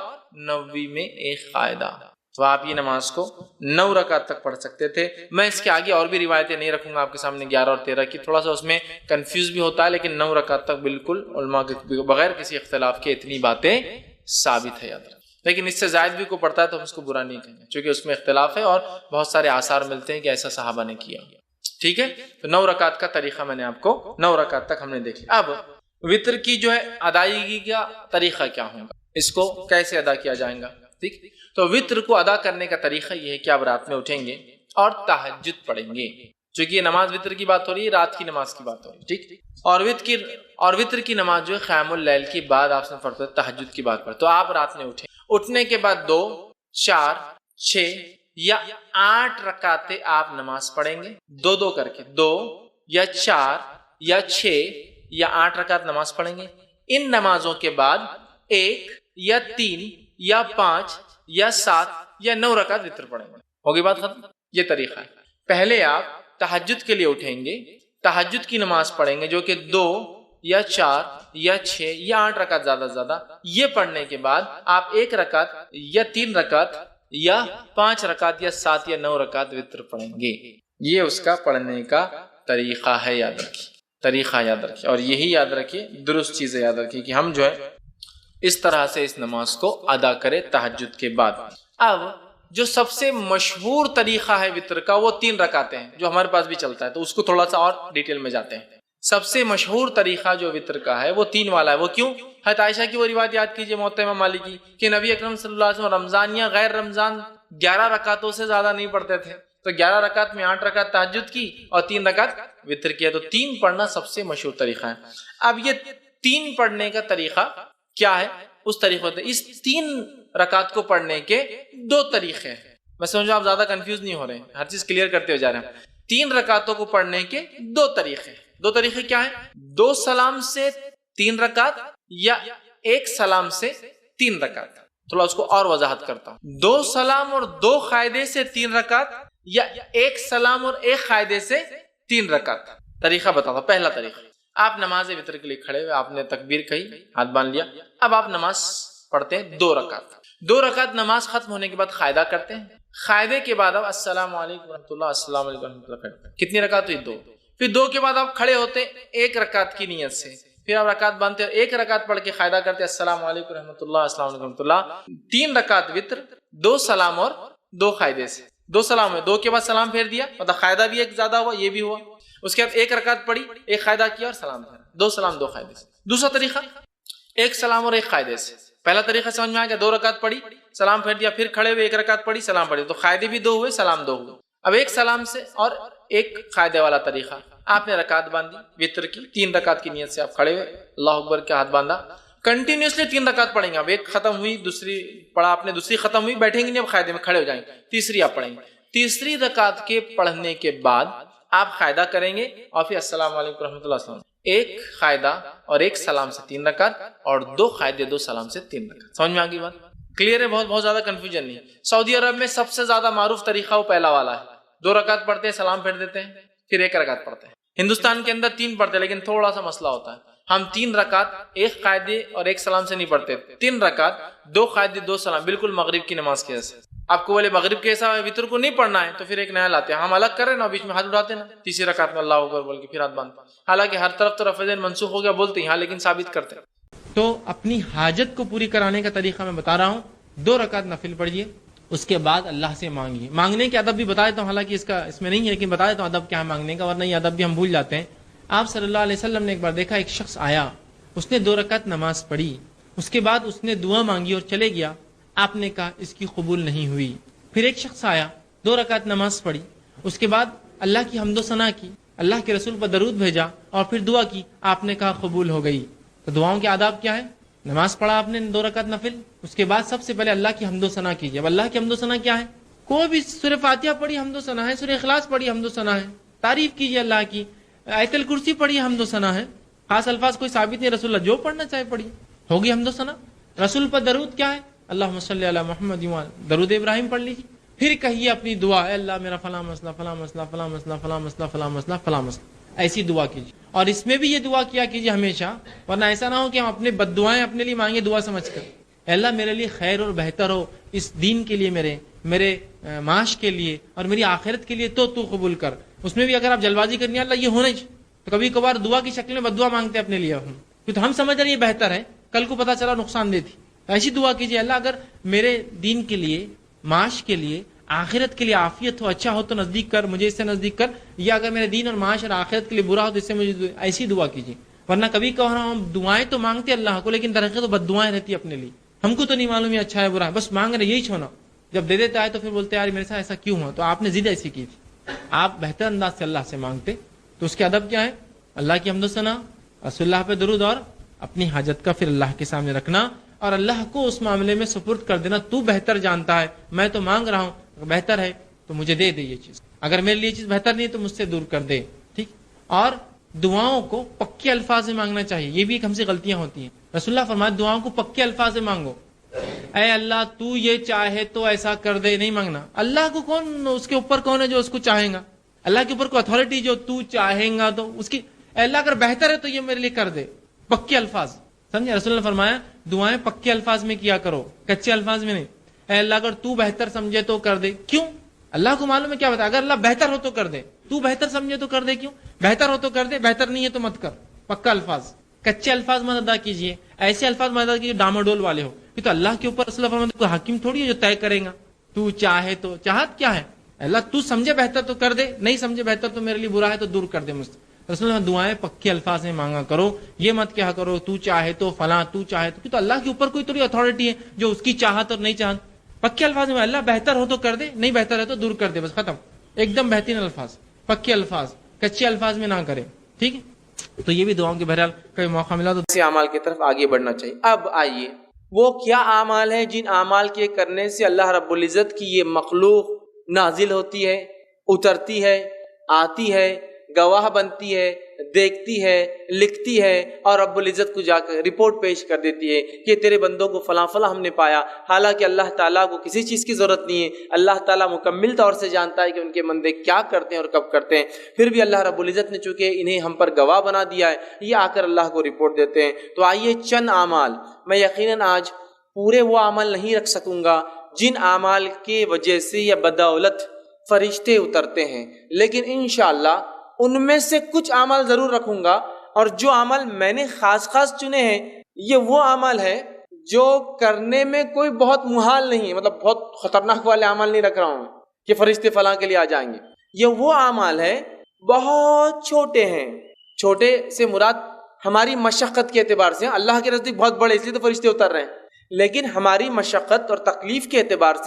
Speaker 1: 9ویں میں 1 قاعدہ. تو آپ یہ نماز کو 9 رکعت تک پڑھ سکتے تھے. میں اس کے آگے اور بھی روایتیں نہیں رکھوں گا آپ کے سامنے 11 اور 13 کی، تھوڑا سا اس میں کنفیوز بھی ہوتا ہے، لیکن 9 رکعت تک بالکل علماء کے بغیر کسی اختلاف کے اتنی باتیں ثابت ہے. یاد رکھیں، لیکن اس سے زائد بھی کوئی پڑھتا ہے تو ہم اس کو برا نہیں کہیں گے، چونکہ اس میں اختلاف ہے اور بہت سارے آثار ملتے ہیں کہ ایسا صحابہ نے کیا. ٹھیک ہے، تو 9 رکعت کا طریقہ میں نے آپ کو 9 رکعت تک ہم نے دیکھی. اب وتر کی جو ہے ادائیگی کا طریقہ کیا ہوگا، اس کو کیسے ادا کیا جائے گا. ٹھیک، تو وتر کو ادا کرنے کا طریقہ یہ ہے کہ آپ رات میں اٹھیں گے اور تہجد پڑھیں گے. چونکہ یہ نماز وتر کی بات ہو رہی ہے، رات کی نماز کی بات ہو رہی ہے. ٹھیک، اور وتر کی نماز جو ہے قیام اللیل کے بعد آپ سے پڑھتے ہیں، تہجد کی بات پر. تو آپ رات میں اٹھیں، اٹھنے کے بعد 2، 4، 6 یا 8 رکعتیں آپ نماز پڑھیں گے، 2 کر کے 2 یا 4 یا 6 یا 8 رکعت نماز پڑھیں گے. ان نمازوں کے بعد 1 یا 3 یا 5 یا 7 یا 9 رکعت وتر پڑھیں گے. ہوگی بات ختم. یہ طریقہ ہے. پہلے آپ تہجد کے لیے اٹھیں گے، تہجد کی نماز پڑھیں گے جو کہ 2 یا 4 یا 6 یا 8 رکعت زیادہ سے زیادہ. یہ پڑھنے کے بعد آپ 1 رکعت یا 3 رکعت یا 5 رکعت یا 7 یا 9 رکعت وتر پڑھیں گے. یہ اس کا پڑھنے کا طریقہ ہے. یاد رکھیے، طریقہ یاد رکھیے، اور یہی یاد رکھیے، درست چیزیں یاد رکھیے کہ ہم جو ہے اس طرح سے اس نماز کو ادا کرے تہجد کے بعد. اب جو سب سے مشہور طریقہ ہے وتر کا وہ 3 رکعتیں ہیں جو ہمارے پاس بھی چلتا ہے، تو اس کو تھوڑا سا اور ڈیٹیل میں جاتے ہیں. سب سے مشہور طریقہ جو وتر کا ہے وہ 3 والا ہے. وہ کیوں؟ حضرت عائشہ کی وہ روایت یاد کیجئے موطا امام مالک کی کہ نبی اکرم صلی اللہ علیہ وسلم رمضان یا غیر رمضان 11 رکعتوں سے زیادہ نہیں پڑھتے تھے. تو 11 رکعت میں 8 رکعت تہجد کی اور 3 رکعت وتر کیا. تو 3 پڑھنا سب سے مشہور طریقہ ہے. اب یہ 3 پڑھنے کا طریقہ کیا ہے؟ اس طریقے سے اس 3 رکعت کو پڑھنے کے 2 طریقے ہیں. میں سمجھو آپ زیادہ کنفیوز نہیں ہو رہے ہیں, ہر چیز کلیئر کرتے ہو جا رہے ہیں. 3 رکعتوں کو پڑھنے کے 2 طریقے. 2 طریقے کیا ہیں؟ 2 سلام سے 3 رکعت یا 1 سلام سے 3 رکعت. تھوڑا اس کو اور وضاحت کرتا ہوں. 2 سلام اور 2 قاعدے سے 3 رکعت یا 1 سلام اور 1 قاعدے سے 3 رکعت. طریقہ بتاتا ہوں. پہلا طریقہ, آپ نماز وتر کے لیے کھڑے ہوئے, آپ نے تکبیر کہی, ہاتھ باندھ لیا. اب آپ نماز پڑھتے ہیں 2 رکعت. 2 رکعت نماز ختم ہونے کے بعد قاعدہ کرتے ہیں. قاعدے کے بعد آپ السلام علیکم ورحمۃ اللہ, السلام علیکم ورحمۃ اللہ کرتے ہیں. کتنی رکعت ہوئی؟ 2. پھر 2 کے بعد آپ کھڑے ہوتے 1 رکعت کی نیت سے. پھر آپ رکعت باندھتے ہیں, 1 رکعت پڑھ کے قاعدہ کرتے السلام علیکم ورحمۃ اللہ, السلام علیکم ورحمۃ اللہ. 3 رکعت وتر, 2 سلام اور 2 قاعدے سے. 2 سلام ہے, 2 کے بعد سلام پھیر دیا, مطلب قاعدہ بھی ایک زیادہ ہوا, یہ بھی ہوا. اس کے بعد 1 رکعت پڑھی, 1 قاعدہ کیا اور سلام پھیرا. 2 سلام 2 قاعدے سے. دوسرا طریقہ 1 سلام اور 1 قاعدے سے. پہلا طریقہ سمجھ میں آ گیا, 2 رکعت پڑھی, سلام پھیر دیا, پھر کھڑے ہوئے 1 رکعت پڑھی, سلام پڑھی, تو قاعدے بھی 2 ہوئے, سلام 2 ہوئے. اب 1 سلام سے اور 1 قاعدے والا طریقہ, آپ نے رکعت باندھی وتر کی, 3 رکعت کی نیت سے آپ کھڑے ہوئے, اللہ اکبر کے ہاتھ باندھا, کنٹینیوسلی 3 رکعت پڑھیں گے. اب 1 ختم ہوئی, دوسری پڑھا آپ نے, دوسری ختم ہوئی, بیٹھیں گے نہیں, اب قاعدے میں کھڑے ہو جائیں گے, تیسری آپ پڑھیں گے. تیسری رکعت کے پڑھنے کے بعد آپ قاعدہ کریں گے اور پھر السلام علیکم رحمۃ اللہ السلام. 1 قاعدہ اور 1 سلام سے 3 رکعت اور 2 قاعدے 2 سلام سے 3 رکعت. سمجھ میں آ گئی بات؟ کلیئر ہے؟ بہت زیادہ کنفیوژن نہیں. سعودی عرب میں سب سے زیادہ معروف طریقہ وہ پہلا والا ہے. 2 رکعت پڑھتے ہیں, سلام پھیر دیتے ہیں, پھر 1 رکعت پڑھتے ہیں. ہندوستان کے اندر 3 پڑھتے ہیں, لیکن تھوڑا سا مسئلہ ہوتا ہے. ہم 3 رکعت 1 قاعدے اور 1 سلام سے نہیں پڑھتے, 3 رکعت 2 قاعدے 2 سلام, بالکل مغرب کی نماز کے جیسے. آپ کو بولے مغرب کے ایسا وتر کو نہیں پڑھنا ہے تو پھر ایک نیا لاتے ہیں, ہم الگ کر رہے ہیں نا, بیچ میں ہاتھ اٹھاتے ہیں نا, تیسری رکعت میں اللہ اکبر بول کے پھر ہاتھ باندھتے ہیں. حالانکہ ہر طرف تو رفع منسوخ ہو گیا بولتے ہیں, ہاں لیکن ثابت کرتے ہیں. تو اپنی حاجت کو پوری کرانے کا طریقہ میں بتا رہا ہوں. 2 رکعت نفل پڑھیے, اس کے بعد اللہ سے مانگیے. مانگنے کے ادب بھی بتا دیتا ہوں, حالانکہ اس میں نہیں ہے, لیکن بتا دیتا ہوں ادب کیا ہے مانگنے کا, ورنہ یہ ادب بھی ہم بھول جاتے ہیں. آپ صلی اللہ علیہ وسلم نے ایک بار دیکھا, ایک شخص آیا, اس نے 2 رکعت نماز پڑھی, اس کے بعد اس نے دعا مانگی اور چلے گیا. آپ نے کہا اس کی قبول نہیں ہوئی. پھر ایک شخص آیا, 2 رکعت نماز پڑھی, اس کے بعد اللہ کی حمد و ثنا کی, اللہ کے رسول پر درود بھیجا اور پھر دعا کی, آپ نے کہا قبول ہو گئی. تو دعاؤں کے آداب کیا ہے؟ نماز پڑھا آپ نے 2 رکعت نفل, اس کے بعد سب سے پہلے اللہ کی حمد و ثنا کیجیے. اب اللہ کی حمد و ثنا کیا ہے؟ کوئی بھی سورہ فاتحہ پڑھی حمد و ثنا ہے, سورہ اخلاص پڑھی حمد و ثنا ہے, تعریف کیجیے اللہ کی, آیت الکرسی پڑھی حمد و ثنا ہے. خاص الفاظ کوئی ثابت نہیں, رسول اللہ جو پڑھنا چاہے پڑھی, ہوگی حمد و ثنا. رسول پر درود کیا ہے؟ اللہم صلی علی محمد, درود ابراہیم پڑھ لیجیے. پھر کہیے اپنی دعا, اے اللہ میرا فلاں مسئلہ فلاں مسئلہ فلاں مسئلہ فلاں مسئلہ فلاں مسئلہ فلاں مسئلہ, ایسی دعا کیجیے. اور اس میں بھی یہ دعا کیا کیجیے ہمیشہ, ورنہ ایسا نہ ہو کہ ہم اپنے بد دعائیں اپنے لیے مانگے دعا سمجھ کر. اے اللہ میرے لیے خیر اور بہتر ہو, اس دین کے لیے, میرے معاش کے لیے اور میری آخرت کے لیے, تو قبول کر. اس میں بھی اگر آپ جلبازی کرنی ہے اللہ یہ ہونا ہی, تو کبھی کبھار دعا کی شکل میں بد دعا مانگتے اپنے لیے ہم, تو ہم سمجھ رہے یہ بہتر ہے, کل کو پتا چلا نقصان دہ تھی. ایسی دعا کیجیے, اللہ اگر میرے دین کے لیے, معاش کے لیے, آخرت کے لیے عافیت ہو, اچھا ہو تو نزدیک کر, مجھے اس سے نزدیک کر, یا اگر میرے دین اور معاش اور آخرت کے لیے برا ہو تو اس سے مجھے, ایسی دعا کیجیے. ورنہ کبھی کہہ رہا ہوں دعائیں تو مانگتے اللہ کو, لیکن در حقیقت تو بد دعائیں رہتی اپنے لیے, ہم کو تو نہیں معلوم یہ اچھا ہے برا ہے, بس مانگ رہے یہی چھونا, جب دے دیتا ہے تو پھر بولتے ہیں یار میرے ساتھ ایسا کیوں ہوا. تو آپ نے ضد ایسی کی تھی, آپ بہتر انداز سے اللہ سے مانگتے. تو اس کے ادب کیا ہے؟ اللہ کی حمد و ثنا, رسول اللہ پہ درود, اور اپنی حاجت کا پھر اللہ کے سامنے رکھنا, اور اللہ کو اس معاملے میں سپرد کر دینا. تو بہتر جانتا ہے, میں تو مانگ رہا ہوں, بہتر ہے تو مجھے دے یہ چیز, اگر میرے لیے چیز بہتر نہیں تو مجھ سے دور کر دے. ٹھیک. اور دعاؤں کو پکے الفاظ میں مانگنا چاہیے, یہ بھی ایک ہم سے غلطیاں ہوتی ہیں. رسول اللہ فرمایا دعاؤں کو پکے الفاظ میں مانگو. اے اللہ تو یہ چاہے تو ایسا کر دے, نہیں مانگنا. اللہ کو کون, اس کے اوپر کون ہے جو اس کو چاہے گا؟ اللہ کے اوپر کوئی اتھارٹی جو تو چاہیں گا تو اس کی, اے اللہ اگر بہتر ہے تو یہ میرے لیے کر دے, پکے الفاظ. سمجھے؟ رسول اللہ فرمایا دعائیں پکے الفاظ میں کیا کرو, کچے الفاظ میں نہیں. اے اللہ اگر تو بہتر سمجھے تو کر دے. کیوں؟ اللہ کو معلوم ہے کیا بتا, اگر اللہ بہتر ہو تو کر دے, تو بہتر سمجھے تو کر دے. کیوں؟ بہتر ہو تو کر دے, بہتر نہیں ہے تو مت کر. پکا الفاظ, کچے الفاظ مت ادا کیجیے, ایسے الفاظ مت ادا کیجیے ڈاماڈول والے ہو. یہ تو اللہ کے اوپر رسول اللہ فرماتے کوئی حاکم تھوڑی ہے جو طے کرے گا. تو چاہے تو, چاہت کیا ہے؟ اللہ تو سمجھے بہتر تو کر دے, نہیں سمجھے بہتر تو میرے لیے برا ہے تو دور کر دے مجھ سے. رسول اللہ دعائیں پکے الفاظ میں مانگا کرو, یہ مت کیا کرو تو چاہے تو فلاں, تو چاہے تو اللہ کے اوپر کوئی تھوڑی اتھارٹی ہے جو اس کی چاہت اور نہیں چاہت. پکے الفاظ میں اللہ بہتر ہو تو کر دے, نہیں بہتر ہے تو دور کر دے, بس ختم. ایک دم بہترین الفاظ، پکے الفاظ، کچے الفاظ میں نہ کریں، ٹھیک ہے؟ تو یہ بھی دعاؤں کے بہرحال کبھی موقع ملا تو اسی اعمال کی طرف آگے بڑھنا چاہیے۔ اب آئیے وہ کیا اعمال ہیں جن اعمال کے کرنے سے اللہ رب العزت کی یہ مخلوق نازل ہوتی ہے، اترتی ہے، آتی ہے، گواہ بنتی ہے، دیکھتی ہے، لکھتی ہے، اور رب العزت کو جا کر رپورٹ پیش کر دیتی ہے کہ تیرے بندوں کو فلاں فلاں ہم نے پایا۔ حالانکہ اللہ تعالیٰ کو کسی چیز کی ضرورت نہیں ہے، اللہ تعالیٰ مکمل طور سے جانتا ہے کہ ان کے بندے کیا کرتے ہیں اور کب کرتے ہیں، پھر بھی اللہ رب العزت نے چونکہ انہیں ہم پر گواہ بنا دیا ہے، یہ آ کر اللہ کو رپورٹ دیتے ہیں۔ تو آئیے چند اعمال، میں یقیناً آج پورے وہ عمل نہیں رکھ سکوں گا جن اعمال کی وجہ سے یا بدولت فرشتے اترتے ہیں، لیکن انشاءاللہ ان میں سے کچھ اعمال ضرور رکھوں گا، اور جو عمل میں نے خاص چنے ہیں یہ وہ عمل ہے جو کرنے میں کوئی بہت محال نہیں ہے، مطلب بہت خطرناک والے عمل نہیں رکھ رہا ہوں کہ فرشتے فلاں کے لیے آ جائیں گے، یہ وہ اعمال ہے بہت چھوٹے ہیں۔ چھوٹے سے مراد ہماری مشقت کے اعتبار سے، اللہ کے نزدیک بہت بڑے اس لیے تو فرشتے اتر رہے ہیں، لیکن ہماری مشقت اور تکلیف کے اعتبار سے